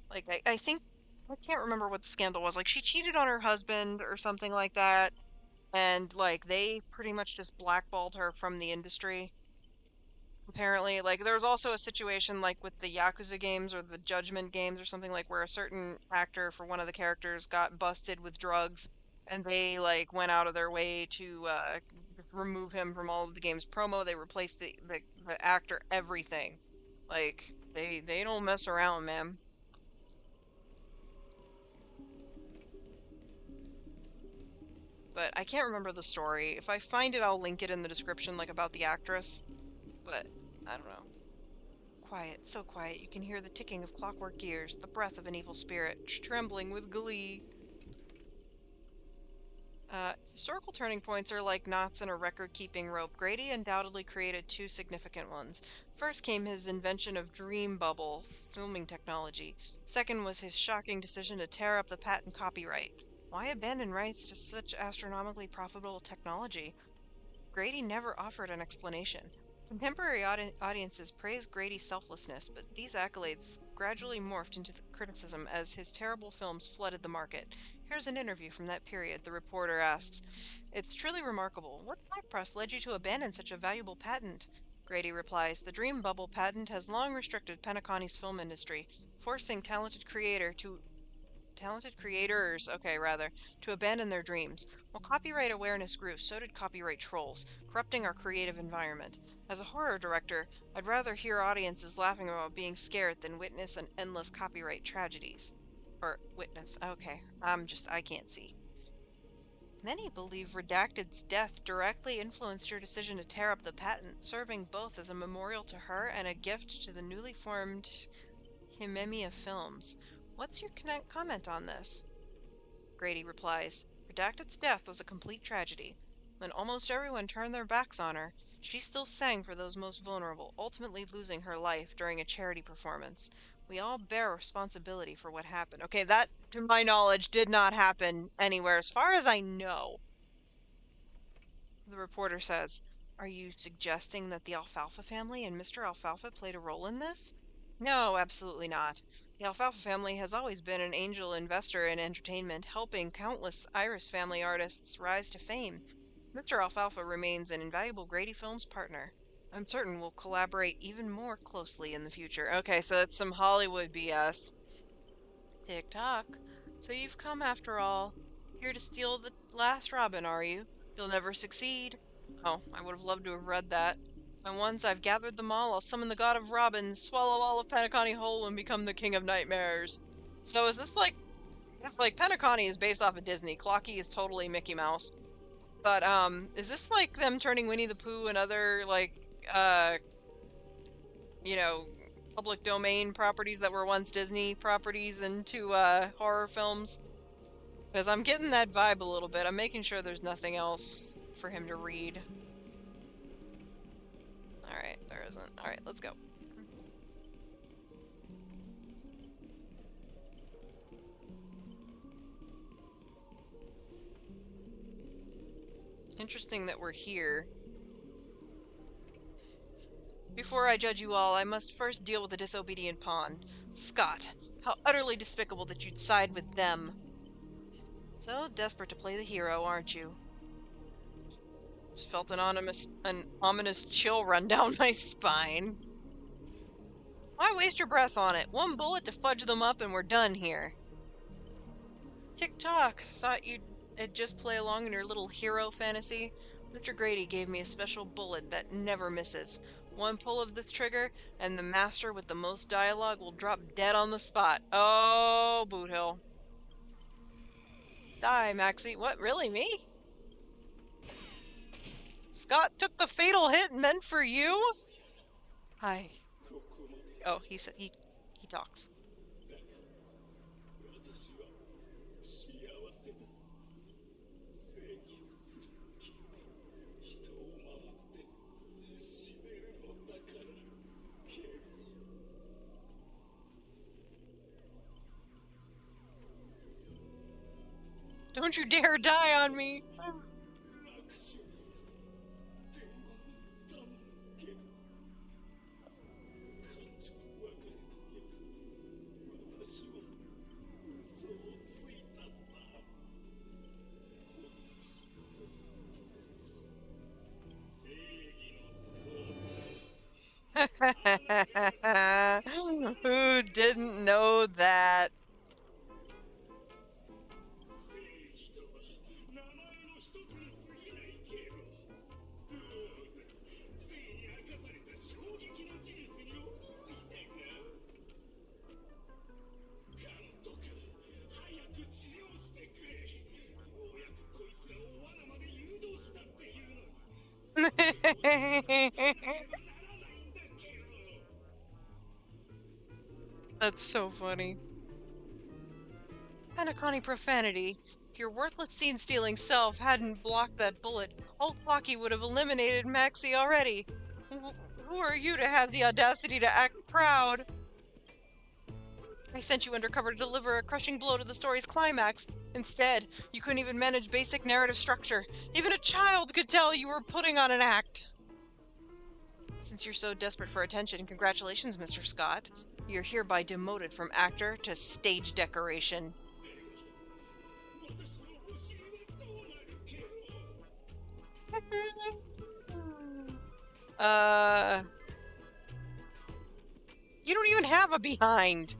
S1: Like, I think, I can't remember what the scandal was. Like, she cheated on her husband or something like that, and, like, they pretty much just blackballed her from the industry. Apparently, like, there was also a situation, like, with the Yakuza games or the Judgment games or something, like, where a certain actor for one of the characters got busted with drugs, and they, like, went out of their way to, just remove him from all of the game's promo. They replaced the actor, everything. Like, they don't mess around, man. But I can't remember the story. If I find it, I'll link it in the description, like, about the actress. But, I don't know. Quiet, so quiet, you can hear the ticking of clockwork gears, the breath of an evil spirit, trembling with glee. Historical turning points are like knots in a record-keeping rope. Grady undoubtedly created two significant ones. First came his invention of dream bubble filming technology. Second was his shocking decision to tear up the patent copyright. Why abandon rights to such astronomically profitable technology? Grady never offered an explanation. Contemporary audiences praised Grady's selflessness, but these accolades gradually morphed into criticism as his terrible films flooded the market. Here's an interview from that period. The reporter asks, "It's truly remarkable. What thought process led you to abandon such a valuable patent?" Grady replies, "The dream bubble patent has long restricted PENACONY's film industry, forcing talented creators, okay, rather, to abandon their dreams. While copyright awareness grew, so did copyright trolls, corrupting our creative environment. As a horror director, I'd rather hear audiences laughing about being scared than witness an endless copyright tragedies." Or witness, okay, I can't see. Many believe Redacted's death directly influenced her decision to tear up the patent, serving both as a memorial to her and a gift to the newly formed Himemiya Films. What's your comment on this? Grady replies, "Redacted's death was a complete tragedy. When almost everyone turned their backs on her, she still sang for those most vulnerable, ultimately losing her life during a charity performance. We all bear responsibility for what happened." Okay, that, to my knowledge, did not happen anywhere, as far as I know. The reporter says, "Are you suggesting that the Alfalfa family and Mr. Alfalfa played a role in this?" No, absolutely not. The Alfalfa family has always been an angel investor in entertainment, helping countless Iris family artists rise to fame. Mr. Alfalfa remains an invaluable Grady Films partner. I'm certain we'll collaborate even more closely in the future. Okay, so that's some Hollywood BS. Tick-tock. So you've come after all. Here to steal the last robin, are you? You'll never succeed. Oh, I would have loved to have read that. And once I've gathered them all, I'll summon the god of robins, swallow all of PENACONY whole, and become the king of nightmares. So is this like... It's like PENACONY is based off of Disney. Clocky is totally Mickey Mouse. But, is this like them turning Winnie the Pooh and other, like, you know, public domain properties that were once Disney properties into, horror films? Because I'm getting that vibe a little bit. I'm making sure there's nothing else for him to read. Alright, there isn't. Alright, let's go. Interesting that we're here. Before I judge you all, I must first deal with the disobedient pawn. Scott, how utterly despicable that you'd side with them. So desperate to play the hero, aren't you? Just felt an ominous chill run down my spine. Why waste your breath on it? One bullet to fudge them up and we're done here. Tick-tock, thought you'd just play along in your little hero fantasy? Mr. Grady gave me a special bullet that never misses. One pull of this trigger, and the master with the most dialogue will drop dead on the spot. Oh, Boot Hill. Die, Maxie. What, really, me? Scott took the fatal hit meant for you? Hi. Oh, he said he talks. Don't you dare die on me! Who didn't know that? That's so funny. PENACONY profanity. If your worthless scene-stealing self hadn't blocked that bullet, old Clocky would have eliminated Maxie already. Who are you to have the audacity to act proud? I sent you undercover to deliver a crushing blow to the story's climax. Instead, you couldn't even manage basic narrative structure. Even a child could tell you were putting on an act. Since you're so desperate for attention, congratulations, Mr. Scott. You're hereby demoted from actor to stage decoration. You don't even have a behind!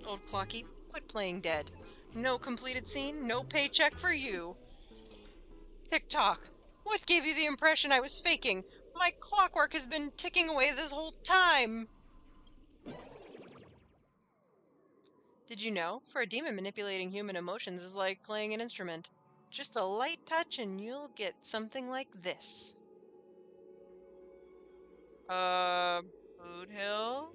S1: Old Clocky, quit playing dead. No completed scene, no paycheck for you. Tick-tock, what gave you the impression I was faking? My clockwork has been ticking away this whole time! Did you know? For a demon, manipulating human emotions is like playing an instrument. Just a light touch and you'll get something like this. Boot Hill?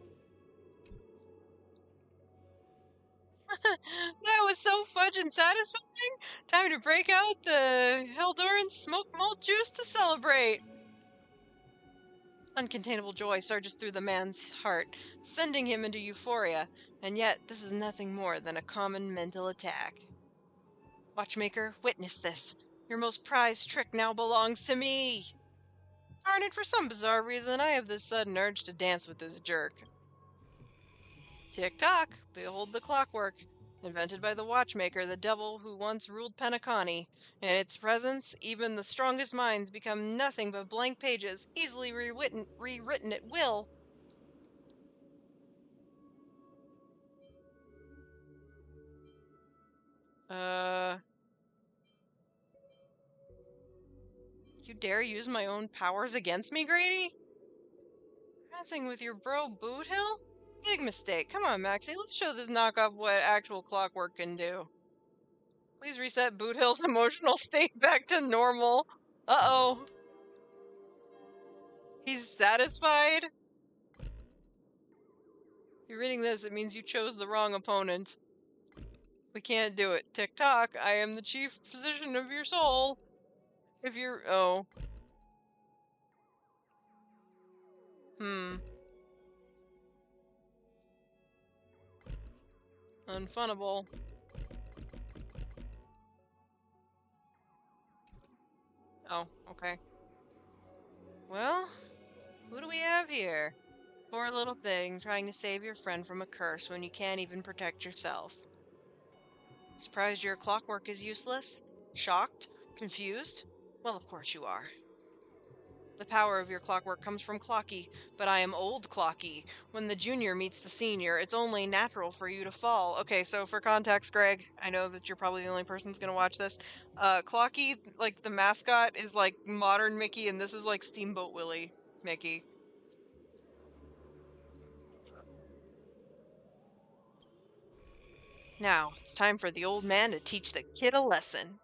S1: That was so fudgin' satisfying! Time to break out the Heldoran smoked malt juice to celebrate! Uncontainable joy surges through the man's heart, sending him into euphoria, and yet this is nothing more than a common mental attack. Watchmaker, witness this. Your most prized trick now belongs to me! Darn it, for some bizarre reason, I have this sudden urge to dance with this jerk. Tick-tock, behold the clockwork. Invented by the watchmaker, the devil who once ruled PENACONY. In its presence, even the strongest minds become nothing but blank pages, easily rewritten at will. You dare use my own powers against me, Grady? Messing with your bro Boot Hill? Big mistake. Come on, Maxie, let's show this knockoff what actual clockwork can do. Please reset Boot Hill's emotional state back to normal. Uh-oh. He's satisfied? If you're reading this, it means you chose the wrong opponent. We can't do it. Tick-tock, I am the chief physician of your soul. If you're... oh. Unfunnable. Oh, okay. Well, who do we have here? Poor little thing, trying to save your friend from a curse when you can't even protect yourself. Surprised your clockwork is useless? Shocked? Confused? Well, of course you are. The power of your clockwork comes from Clocky, but I am old Clocky. When the junior meets the senior, it's only natural for you to fall. Okay, so for context, Greg, I know that you're probably the only person who's gonna watch this. Clocky, like the mascot, is like modern Mickey, and this is like Steamboat Willie Mickey. Now, it's time for the old man to teach the kid a lesson.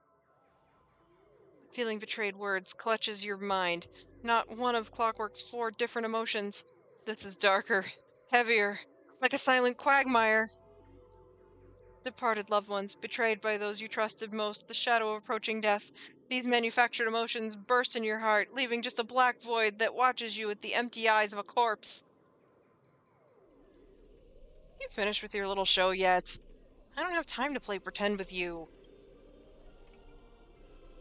S1: Feeling betrayed words clutches your mind. Not one of Clockwork's 4 different emotions. This is darker, heavier, like a silent quagmire. Departed loved ones, betrayed by those you trusted most, the shadow of approaching death. These manufactured emotions burst in your heart, leaving just a black void that watches you with the empty eyes of a corpse. You finished with your little show yet? I don't have time to play pretend with you.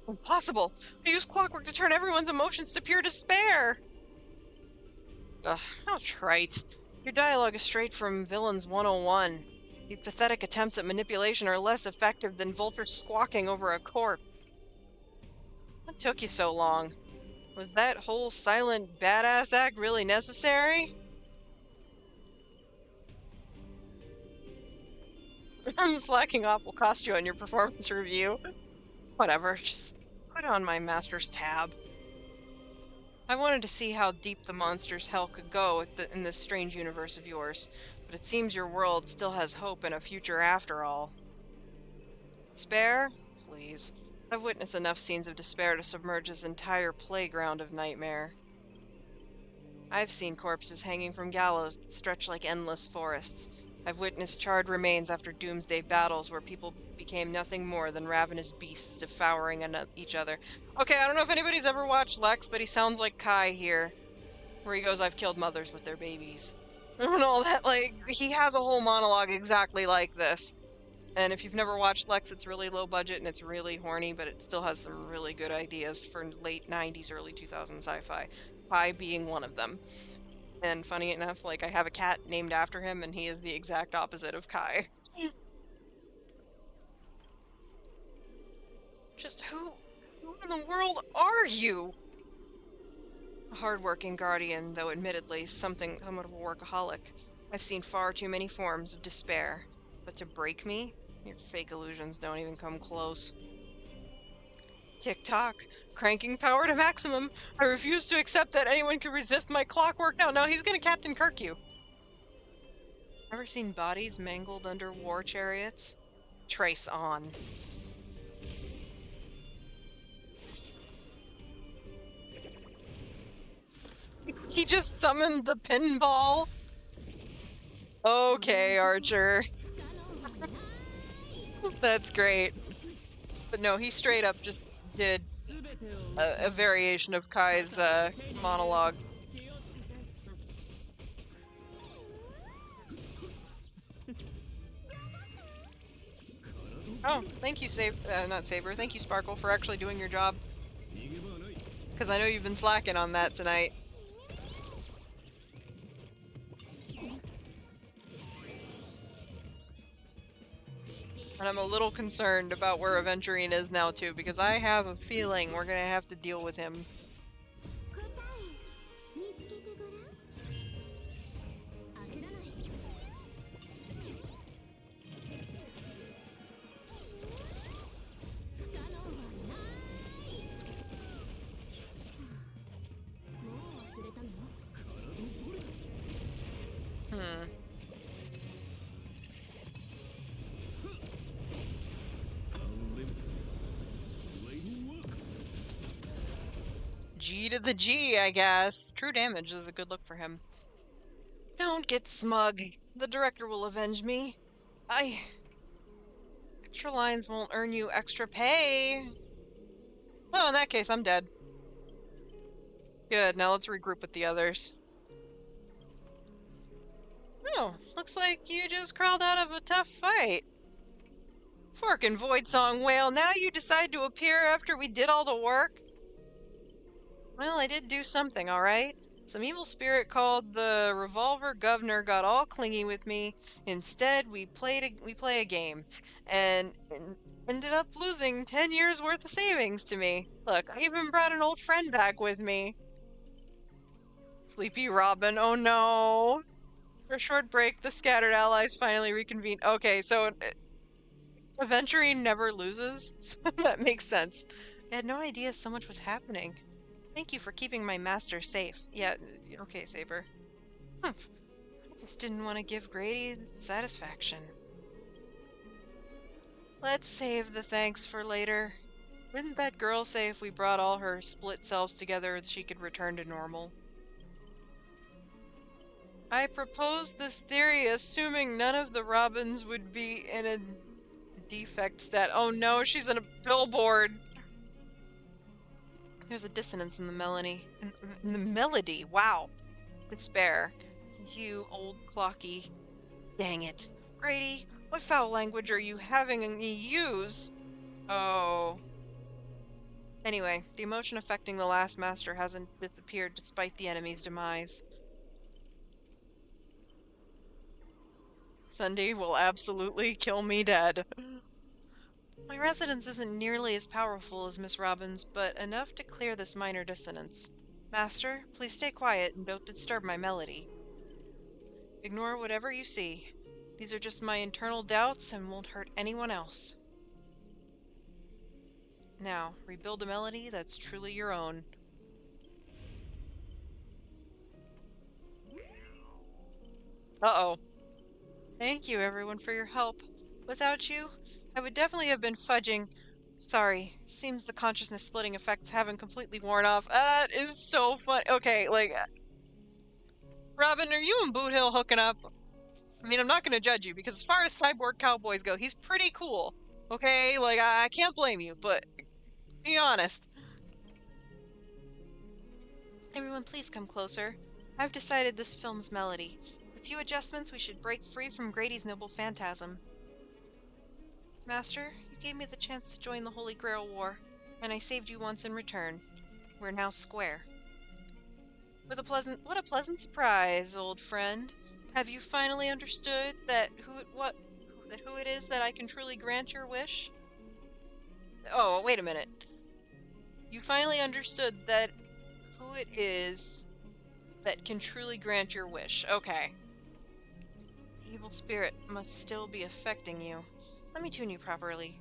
S1: Impossible! I use Clockwork to turn everyone's emotions to pure despair! Ugh, how trite. Your dialogue is straight from Villains 101. The pathetic attempts at manipulation are less effective than vultures squawking over a corpse. What took you so long? Was that whole silent badass act really necessary? I'm slacking off will cost you on your performance review. Whatever, just put on my master's tab. I wanted to see how deep the monster's hell could go in this strange universe of yours, but it seems your world still has hope and a future after all. Despair? Please. I've witnessed enough scenes of despair to submerge this entire playground of nightmare. I've seen corpses hanging from gallows that stretch like endless forests. I've witnessed charred remains after doomsday battles where people became nothing more than ravenous beasts devouring each other. Okay, I don't know if anybody's ever watched Lex, but he sounds like Kai here, where he goes, I've killed mothers with their babies. And all that, like, he has a whole monologue exactly like this. And if you've never watched Lex, it's really low budget and it's really horny, but it still has some really good ideas for late 90s, early 2000s sci-fi. Kai being one of them. And funny enough, like, I have a cat named after him, and he is the exact opposite of Kai. Just who in the world are you? A hardworking guardian, though admittedly somewhat of a workaholic. I've seen far too many forms of despair. But to break me? Your fake illusions don't even come close. Tick-tock, cranking power to maximum. I refuse to accept that anyone can resist my clockwork. No, he's gonna Captain Kirk you. Ever seen bodies mangled under war chariots? Trace on. He just summoned the pinball? Okay, Archer. That's great. But no, he straight up just did a variation of Kai's monologue. Oh, thank you, not Saber. Thank you, Sparkle, for actually doing your job. Because I know you've been slacking on that tonight. And I'm a little concerned about where Aventurine is now, too, because I have a feeling we're gonna have to deal with him. G to the G, I guess. True damage is a good look for him. Don't get smug. The director will avenge me. Extra lines won't earn you extra pay. Oh, in that case, I'm dead. Good, now let's regroup with the others. Oh, looks like you just crawled out of a tough fight. Forkin' Void Song Whale, now you decide to appear after we did all the work? Well, I did do something, alright? Some evil spirit called the Revolver Governor got all clingy with me. Instead, we play a game, and ended up losing 10 years worth of savings to me. Look, I even brought an old friend back with me. Sleepy Robin, oh no. For a short break, the scattered allies finally reconvened. Okay, so Aventurine never loses, so that makes sense. I had no idea so much was happening. Thank you for keeping my master safe. Yeah, okay, Saber. I just didn't want to give Grady satisfaction. Let's save the thanks for later. Wouldn't that girl say if we brought all her split selves together she could return to normal? I proposed this theory assuming none of the Robins would be in a defect stat. Oh no, she's in a billboard! There's a dissonance in the melody. In the melody, wow! Despair. You old clocky. Dang it. Grady, what foul language are you having me use? Oh. Anyway, the emotion affecting the last master hasn't disappeared despite the enemy's demise. Sunday will absolutely kill me dead. My resonance isn't nearly as powerful as Miss Robbins, but enough to clear this minor dissonance. Master, please stay quiet and don't disturb my melody. Ignore whatever you see. These are just my internal doubts and won't hurt anyone else. Now, rebuild a melody that's truly your own. Uh-oh. Thank you, everyone, for your help. Without you, I would definitely have been fudging. Sorry, seems the consciousness splitting effects haven't completely worn off. That is so fun. Okay, like, Robin, are you and Boot Hill hooking up? I mean, I'm not gonna judge you, because as far as cyborg cowboys go, he's pretty cool. Okay, like, I can't blame you, but be honest. Everyone, please come closer. I've decided this film's melody. With a few adjustments, we should break free from Grady's noble phantasm. Master, you gave me the chance to join the Holy Grail War, and I saved you once in return. We're now square. What a pleasant surprise, old friend. Have you finally understood that who it is that I can truly grant your wish? Oh, wait a minute. You finally understood that who it is that can truly grant your wish. Okay. The evil spirit must still be affecting you. Let me tune you properly.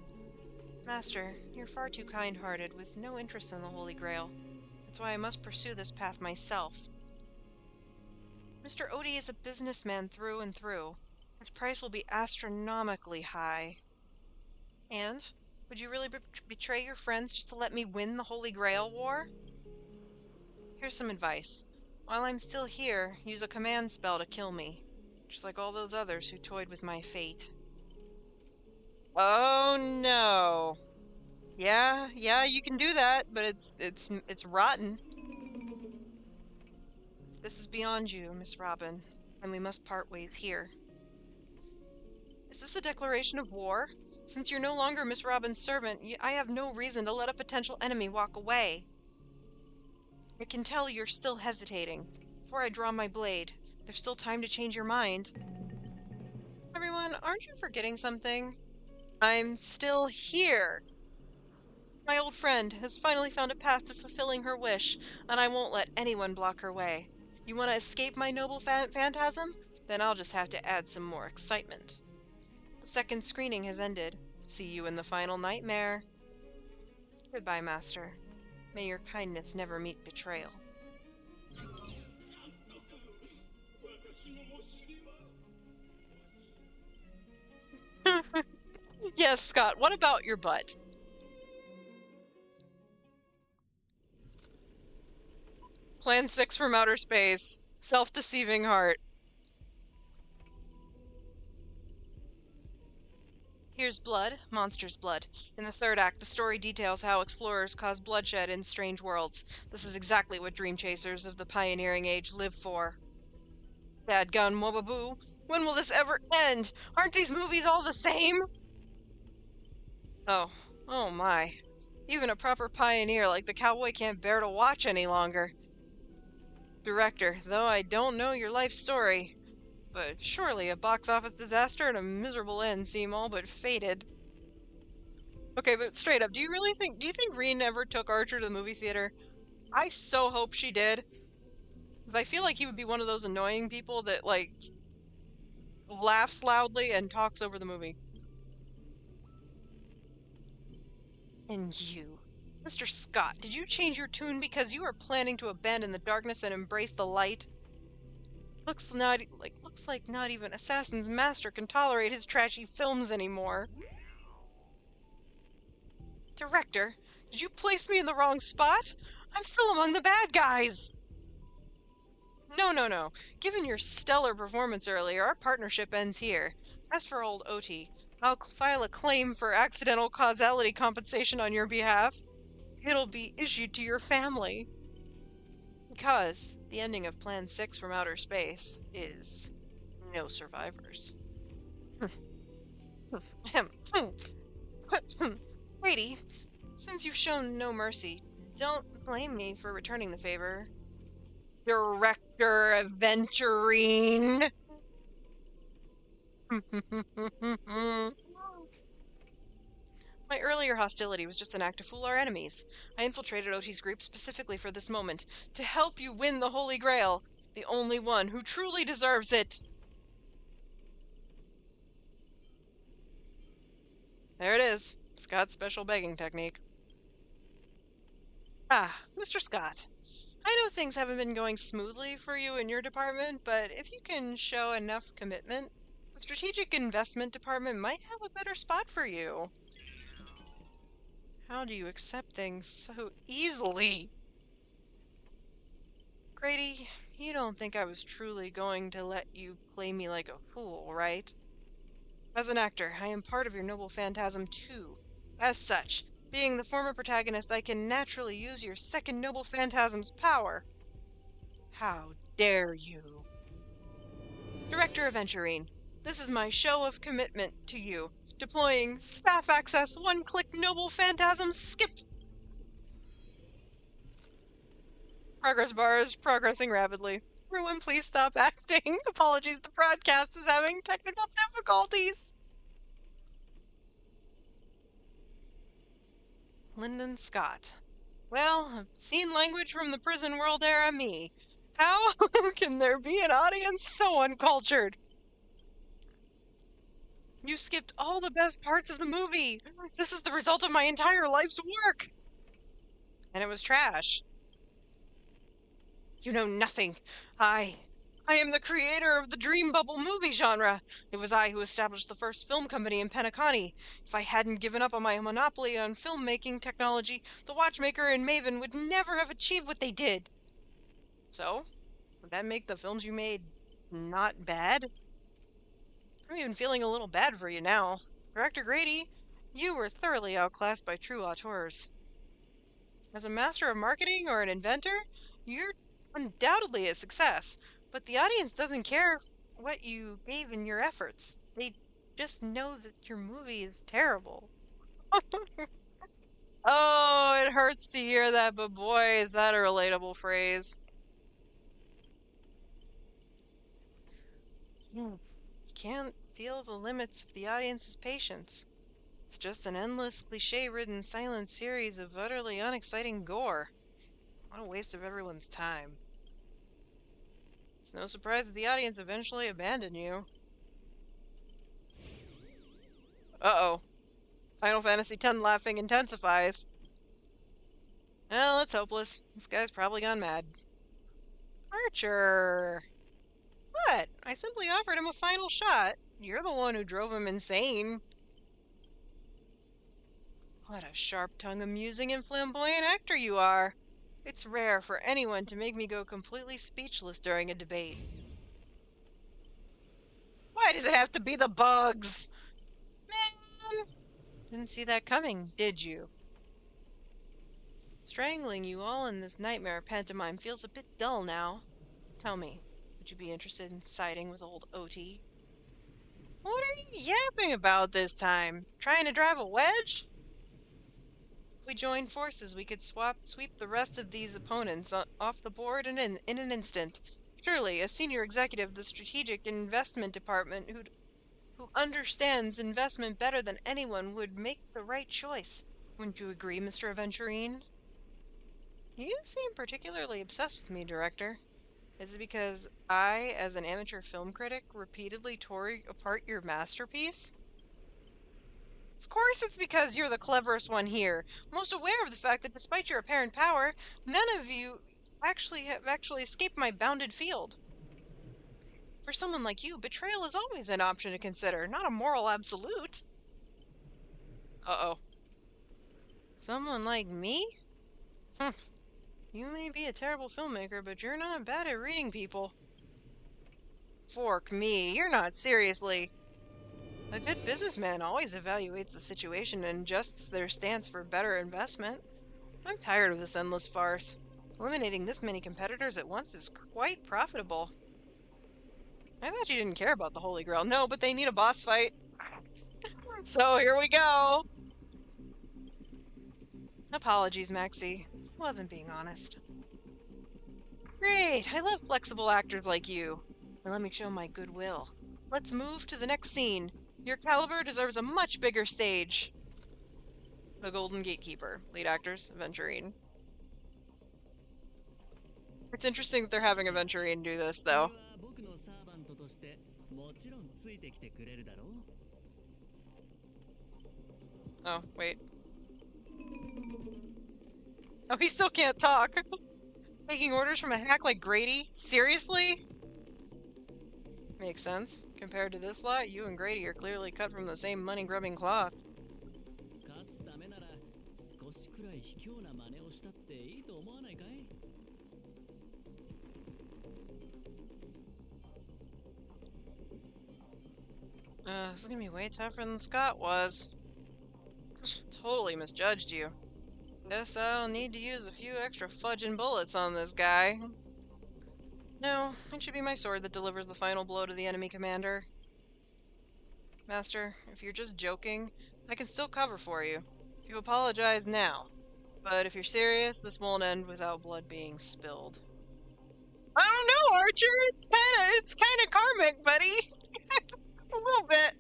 S1: Master, you're far too kind-hearted, with no interest in the Holy Grail. That's why I must pursue this path myself. Mr. Odie is a businessman through and through. His price will be astronomically high. And? Would you really betray your friends just to let me win the Holy Grail War? Here's some advice. While I'm still here, use a command spell to kill me. Just like all those others who toyed with my fate. Oh no. Yeah, you can do that, but it's rotten. This is beyond you, Miss Robin, and we must part ways here. Is this a declaration of war? Since you're no longer Miss Robin's servant, I have no reason to let a potential enemy walk away. I can tell you're still hesitating. Before I draw my blade, there's still time to change your mind. Everyone, aren't you forgetting something? I'm still here! My old friend has finally found a path to fulfilling her wish, and I won't let anyone block her way. You want to escape my noble phantasm? Then I'll just have to add some more excitement. The second screening has ended. See you in the final nightmare. Goodbye, Master. May your kindness never meet betrayal. Yes, Scott, what about your butt? Plan 6 from outer space. Self-deceiving heart. Here's blood, monster's blood. In the third act, the story details how explorers cause bloodshed in strange worlds. This is exactly what dream chasers of the pioneering age live for. Dadgone Mobaboo, when will this ever end? Aren't these movies all the same? Oh, oh my. Even a proper pioneer like the cowboy can't bear to watch any longer. Director, though I don't know your life story, but surely a box office disaster and a miserable end seem all but fated. Okay, but straight up, do you think Reen ever took Archer to the movie theater? I so hope she did. Because I feel like he would be one of those annoying people that, like, laughs loudly and talks over the movie. And you, Mr. Scott, did you change your tune because you are planning to abandon the darkness and embrace the light? Looks like not even Assassin's Master can tolerate his trashy films anymore. Director, did you place me in the wrong spot? I'm still among the bad guys! No, no, no. Given your stellar performance earlier, our partnership ends here. As for old Oti, I'll file a claim for accidental causality compensation on your behalf. It'll be issued to your family. Because the ending of Plan 6 from Outer Space is no survivors. Lady, since you've shown no mercy, don't blame me for returning the favor. Director Aventurine! My earlier hostility was just an act to fool our enemies. I infiltrated Oti's group specifically for this moment, to help you win the Holy Grail, the only one who truly deserves it! There it is. Scott's special begging technique. Ah, Mr. Scott. I know things haven't been going smoothly for you in your department, but if you can show enough commitment, the Strategic Investment Department might have a better spot for you. How do you accept things so easily? Grady, you don't think I was truly going to let you play me like a fool, right? As an actor, I am part of your noble phantasm too. As such, being the former protagonist, I can naturally use your second noble phantasm's power. How dare you? Director Aventurine, this is my show of commitment to you, deploying staff access one-click noble phantasm skip. Progress bar is progressing rapidly. Everyone, please stop acting. Apologies, the broadcast is having technical difficulties. Lyndon Scott. Well, obscene language from the prison world era me. How can there be an audience so uncultured? You skipped all the best parts of the movie. This is the result of my entire life's work. And it was trash. You know nothing. I am the creator of the dream bubble movie genre. It was I who established the first film company in PENACONY. If I hadn't given up on my monopoly on filmmaking technology, the watchmaker and Maven would never have achieved what they did. So, would that make the films you made not bad? I'm even feeling a little bad for you now. Director Grady, you were thoroughly outclassed by true auteurs. As a master of marketing or an inventor, you're undoubtedly a success, but the audience doesn't care what you gave in your efforts. They just know that your movie is terrible. Oh, it hurts to hear that, but boy, is that a relatable phrase. You can't feel the limits of the audience's patience. It's just an endless, cliche-ridden, silent series of utterly unexciting gore. What a waste of everyone's time. It's no surprise that the audience eventually abandoned you. Uh-oh. Final Fantasy X laughing intensifies. Well, it's hopeless. This guy's probably gone mad. Archer! What? I simply offered him a final shot. You're the one who drove him insane. What a sharp-tongued, amusing, and flamboyant actor you are. It's rare for anyone to make me go completely speechless during a debate. Why does it have to be the bugs? Man! Didn't see that coming, did you? Strangling you all in this nightmare pantomime feels a bit dull now. Tell me, Would you be interested in siding with old OT? What are you yapping about this time? Trying to drive a wedge? If we joined forces, we could sweep the rest of these opponents off the board in an instant. Surely, a senior executive of the Strategic Investment Department who understands investment better than anyone would make the right choice. Wouldn't you agree, Mr. Aventurine? You seem particularly obsessed with me, Director. Is it because I, as an amateur film critic, repeatedly tore apart your masterpiece? Of course it's because you're the cleverest one here, most aware of the fact that despite your apparent power, none of you have actually escaped my bounded field. For someone like you, betrayal is always an option to consider, not a moral absolute. Uh-oh. Someone like me? You may be a terrible filmmaker, but you're not bad at reading people. Fork me, you're not seriously. A good businessman always evaluates the situation and adjusts their stance for better investment. I'm tired of this endless farce. Eliminating this many competitors at once is quite profitable. I thought you didn't care about the Holy Grail. No, but they need a boss fight. So here we go. Apologies, Maxie. Wasn't being honest. Great, I love flexible actors like you. Now let me show my goodwill. Let's move to the next scene. Your caliber deserves a much bigger stage. The Golden Gatekeeper. Lead actors, Aventurine. It's interesting that they're having Aventurine do this, though. Oh, wait. Oh, he still can't talk. Taking orders from a hack like Grady? Seriously? Makes sense. Compared to this lot, you and Grady are clearly cut from the same money-grubbing cloth. This is gonna be way tougher than Scott was. Totally misjudged you. Guess I'll need to use a few extra fudging bullets on this guy. No, it should be my sword that delivers the final blow to the enemy commander. Master, if you're just joking, I can still cover for you. If you apologize now. But if you're serious, this won't end without blood being spilled. I don't know, Archer! It's kinda karmic, buddy! A little bit.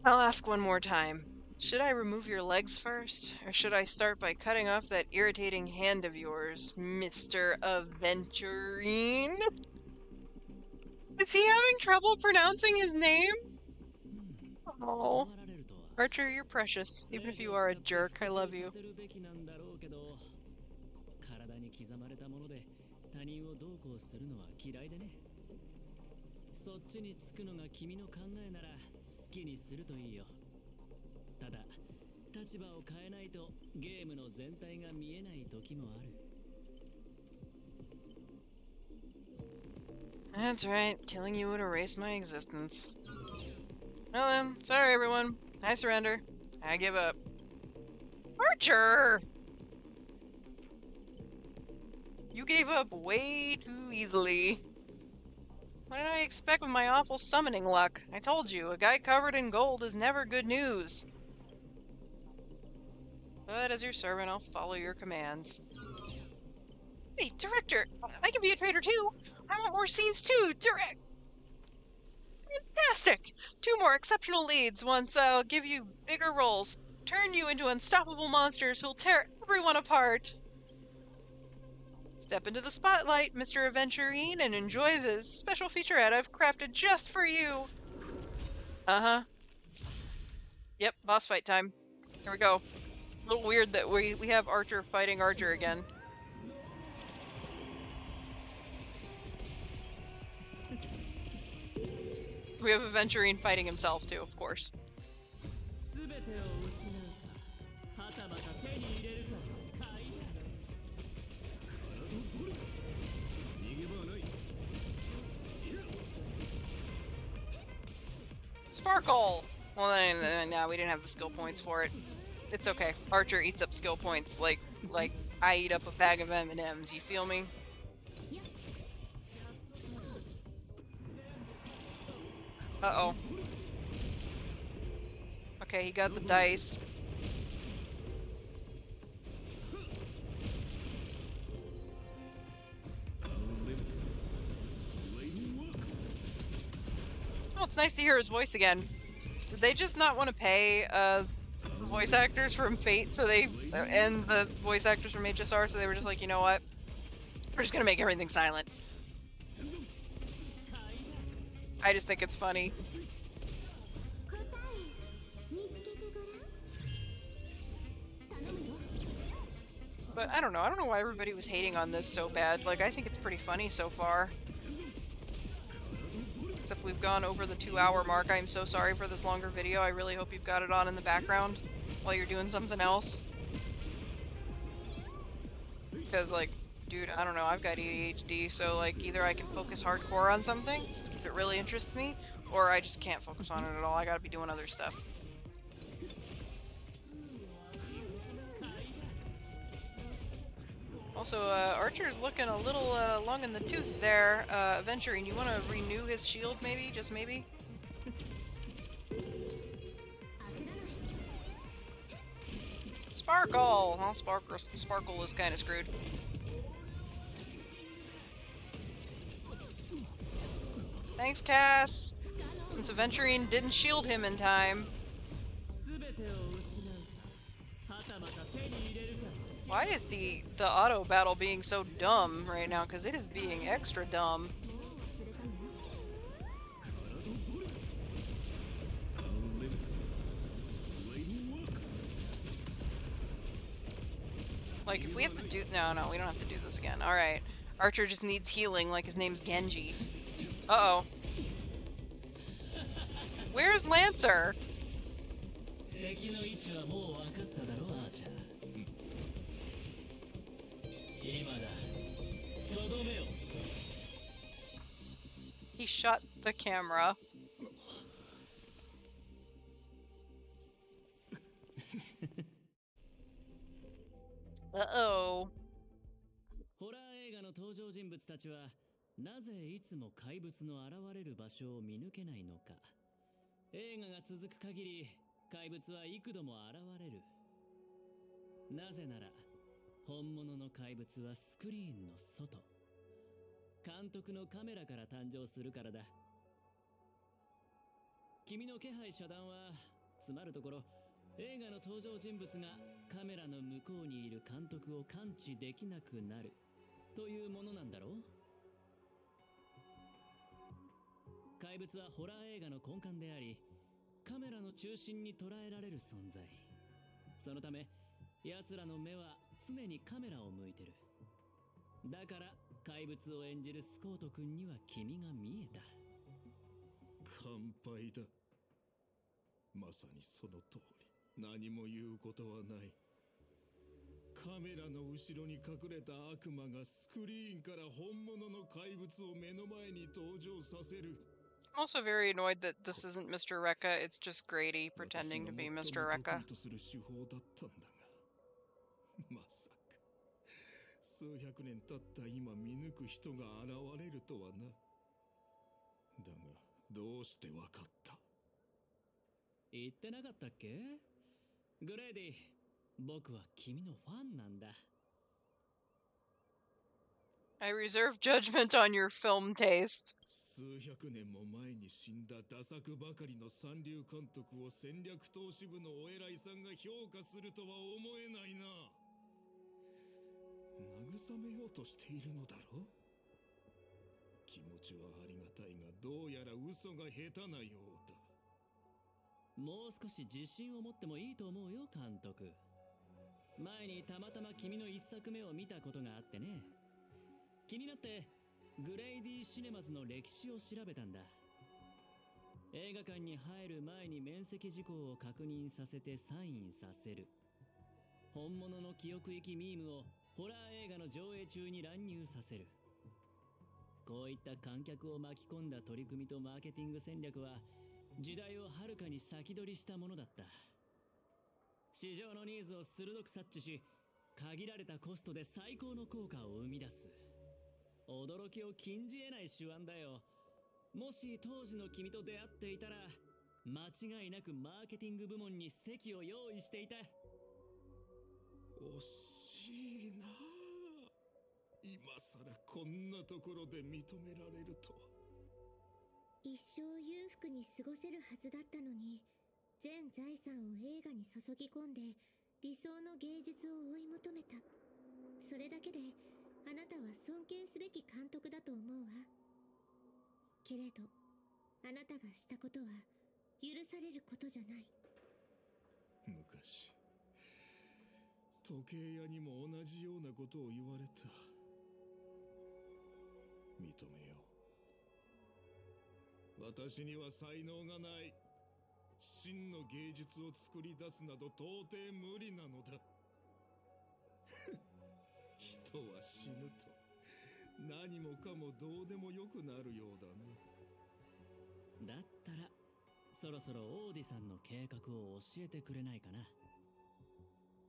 S1: I'll ask one more time. Should I remove your legs first, or should I start by cutting off that irritating hand of yours, Mr. Aventurine? Is he having trouble pronouncing his name? Oh. Archer, you're precious. Even if you are a jerk, I love you. That's right, killing you would erase my existence. Well then, sorry everyone. I surrender. I give up. Archer! You gave up way too easily. What did I expect with my awful summoning luck? I told you, a guy covered in gold is never good news. But as your servant, I'll follow your commands. Hey, Director! I can be a traitor too! I want more scenes too! Fantastic! 2 more exceptional leads. Once I'll give you bigger roles. Turn you into unstoppable monsters who'll tear everyone apart. Step into the spotlight, Mr. Aventurine, and enjoy this special featurette I've crafted just for you. Uh-huh. Yep, boss fight time. Here we go. A little weird that we have Archer fighting Archer again. We have Aventurine fighting himself too, of course. Sparkle! Well, then, no, we didn't have the skill points for it. It's okay. Archer eats up skill points like I eat up a bag of M&Ms. You feel me? Uh-oh. Okay, he got the dice. Oh, it's nice to hear his voice again. Did they just not want to pay the voice actors from Fate, so they and the voice actors from HSR, so they were just like, you know what? We're just gonna make everything silent. I just think it's funny. But I don't know. I don't know why everybody was hating on this so bad. Like, I think it's pretty funny so far. Except we've gone over the 2-hour mark. I'm so sorry for this longer video. I really hope you've got it on in the background while you're doing something else. Because, like, dude, I don't know. I've got ADHD, so, like, either I can focus hardcore on something, if it really interests me, or I just can't focus on it at all. I gotta be doing other stuff. Also, Archer's looking a little long in the tooth there. Aventurine, you want to renew his shield, maybe? Just maybe? Sparkle! Well, Sparkle is kind of screwed. Thanks, Cass! Since Aventurine didn't shield him in time. Why is the auto battle being so dumb right now? Because it is being extra dumb. Like, if we have to do... No, we don't have to do this again. Alright. Archer just needs healing like his name's Genji. Uh-oh. Where's Lancer? He shut the camera. Uh-oh.
S6: ホラー映画の登場人物たちはなぜいつも怪物の現れる場所を見抜けないのか。映画が続く限り怪物は幾度も現れる。なぜなら本物の怪物はスクリーンの外、監督のカメラから誕生するからだ。君の気配遮断はつまるところ映画の登場人物がカメラの向こうにいる監督を感知できなくなるというものなんだろう。怪物はホラー映画の根幹であり、カメラの中心に捉えられる存在。そのため奴らの目は常にカメラを向いてる。だから怪物を演じるスコート君には君が見えた。
S4: 乾杯だ。まさにその通り。何も言うことはない。カメラの後ろに隠れた悪魔がスクリーンから本物の怪物を目の前に登場させる。
S1: I'm also very annoyed that this isn't Mr. Rekka, it's just Grady pretending to be Mr. Rekka.
S4: とする手法だったんだが、まさか数百年経った今見抜く人が現れるとはな。だがどうしてわかった？
S6: 言ってなかったっけ？グレーディ、僕は君のファンなんだ。
S1: I reserve judgment on your film taste.
S4: 数百年も前に死んだダサくばかりの三流監督を戦略投資部のお偉いさんが評価するとは思えないな。慰めようとしているのだろう。気持ちはありがたいが、どうやら嘘が下手なようだ。
S6: もう少し自信を持ってもいいと思うよ、監督。前にたまたま君の一作目を見たことがあってね。気になってグレイディシネマズの歴史を調べたんだ。映画館に入る前に面積事項を確認させてサインさせる。本物の記憶域ミームをホラー映画の上映中に乱入させる。こういった観客を巻き込んだ取り組みとマーケティング戦略は時代をはるかに先取りしたものだった。市場のニーズを鋭く察知し、限られたコストで最高の効果を生み出す。驚きを禁じ得ない手腕だよ。もし当時の君と出会っていたら、間違いなくマーケティング部門に席を用意していた。
S5: 惜しいなあ。今さらこんなところで認められると。
S3: 一生裕福に過ごせるはずだったのに、全財産を映画に注ぎ込んで理想の芸術を追い求めた。それだけであなたは尊敬すべき監督だと思うわ。けれどあなたがしたことは許されることじゃない。
S5: 昔時計屋にも同じようなことを言われた。認めよう。私には才能がない。真の芸術を作り出すなど到底無理なのだ。人は死ぬと何もかもどうでもよくなるようだな。
S6: だったらそろそろオーディさんの計画を教えてくれないかな。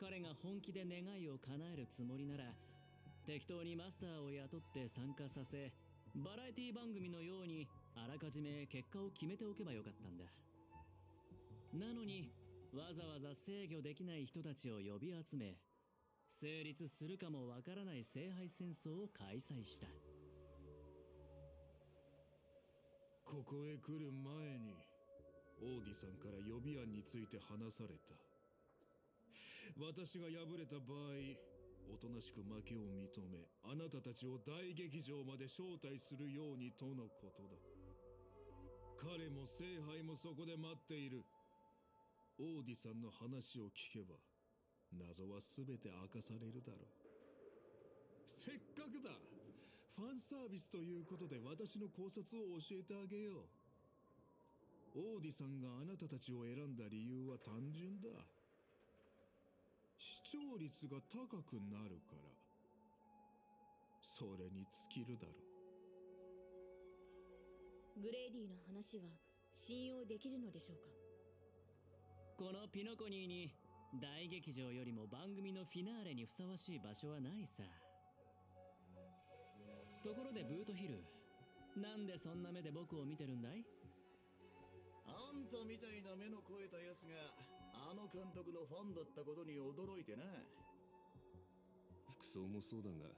S6: 彼が本気で願いを叶えるつもりなら、適当にマスターを雇って参加させ、バラエティ番組のようにあらかじめ結果を決めておけばよかったんだ。なのにわざわざ制御できない人たちを呼び集め、成立するかもわからない聖杯戦争を開催した。
S5: ここへ来る前にオーディさんから予備案について話された。私が敗れた場合、おとなしく負けを認め、あなたたちを大劇場まで招待するようにとのことだ。彼も聖杯もそこで待っている。オーディさんの話を聞けば謎は全て明かされるだろう。せっかくだ。ファンサービスということで私の考察を教えてあげよう。オーディさんがあなたたちを選んだ理由は単純だ。視聴率が高くなるから。それに尽きるだろ
S7: う。グレイディの話は信用できるのでしょうか。
S6: このピノコニーに大劇場よりも番組のフィナーレにふさわしい場所はないさ。ところでブートヒル、なんでそんな目で僕を見てるんだい？
S4: あんたみたいな目の肥えたやつがあの監督のファンだったことに驚いてな。
S5: 服装もそうだが、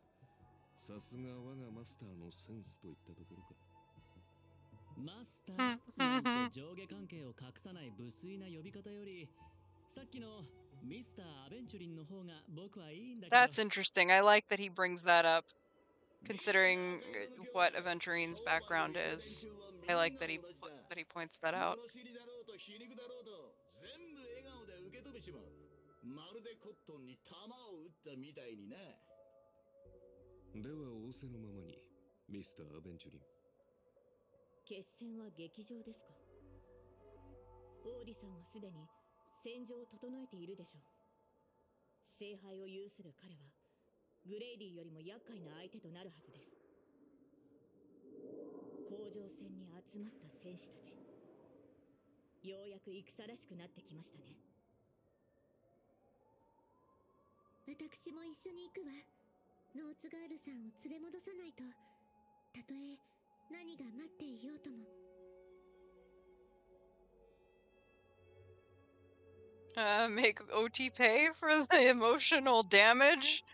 S5: さすが我がマスターのセンスといったところか。
S6: マスターなんて上下関係を隠さない無粋な呼び方より、さっきのミスター・アベンチュリンの方が僕はいいんだけど。
S1: That's interesting. I like that he brings that up, considering what Aventurine's background is. I like that he points that out.
S4: 全部笑顔で受け止めちまう。まるでコットンに弾を撃ったみたいにな。
S5: では仰せのままに、ミスター・アベンチュリン。
S7: 決戦は劇場ですか。オーディさんはすでに戦場を整えているでしょう。聖杯を有する彼はグレイディよりも厄介な相手となるはずです。甲状戦に集まった戦士たち、ようやく戦らしくなってきましたね。
S3: 私も一緒に行くわ。ノーツガールさんを連れ戻さないと。たとえ何が待っていようとも。
S1: Make OT pay for the emotional damage?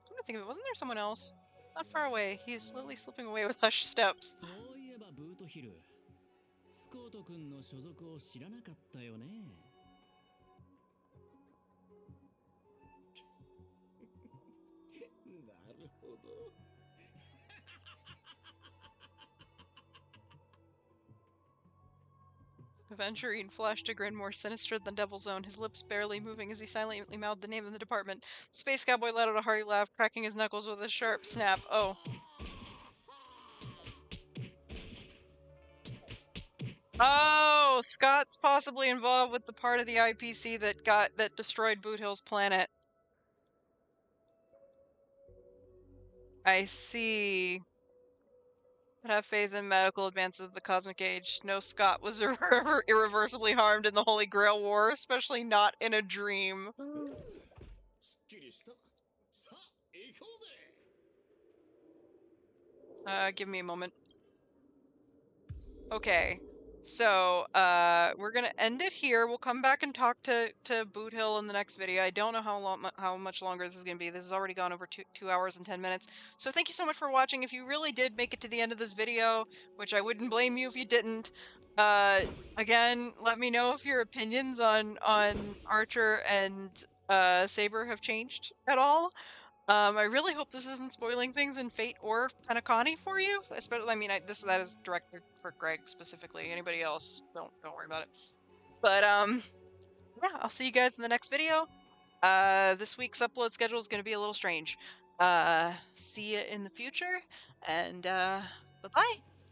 S1: I'm gonna think of it. Wasn't there someone else? Not far away. He's slowly slipping away with hushed steps.
S6: そういえばブートヒル、スコート君の所属を知らなかったよね。
S4: なるほど。
S1: Aventurine flashed a grin more sinister than Devil's Own, his lips barely moving as he silently mouthed the name of the department. The space cowboy let out a hearty laugh, cracking his knuckles with a sharp snap. Oh. Oh, Scott's possibly involved with the part of the IPC that destroyed Boot Hill's planet. I see. But have faith in medical advances of the cosmic age. No Scott was irreversibly harmed in the Holy Grail War, especially not in a dream. Give me a moment. Okay. So, we're gonna end it here. We'll come back and talk to Boot Hill in the next video. I don't know how much longer this is gonna be. This has already gone over 2 hours and 10 minutes. So thank you so much for watching. If you really did make it to the end of this video, which I wouldn't blame you if you didn't, again, let me know if your opinions on Archer and Saber have changed at all. I really hope this isn't spoiling things in Fate or PENACONY for you. Especially, I mean, that is directed for Greg specifically. Anybody else, don't worry about it. But yeah, I'll see you guys in the next video. This week's upload schedule is going to be a little strange. See you in the future, and bye bye.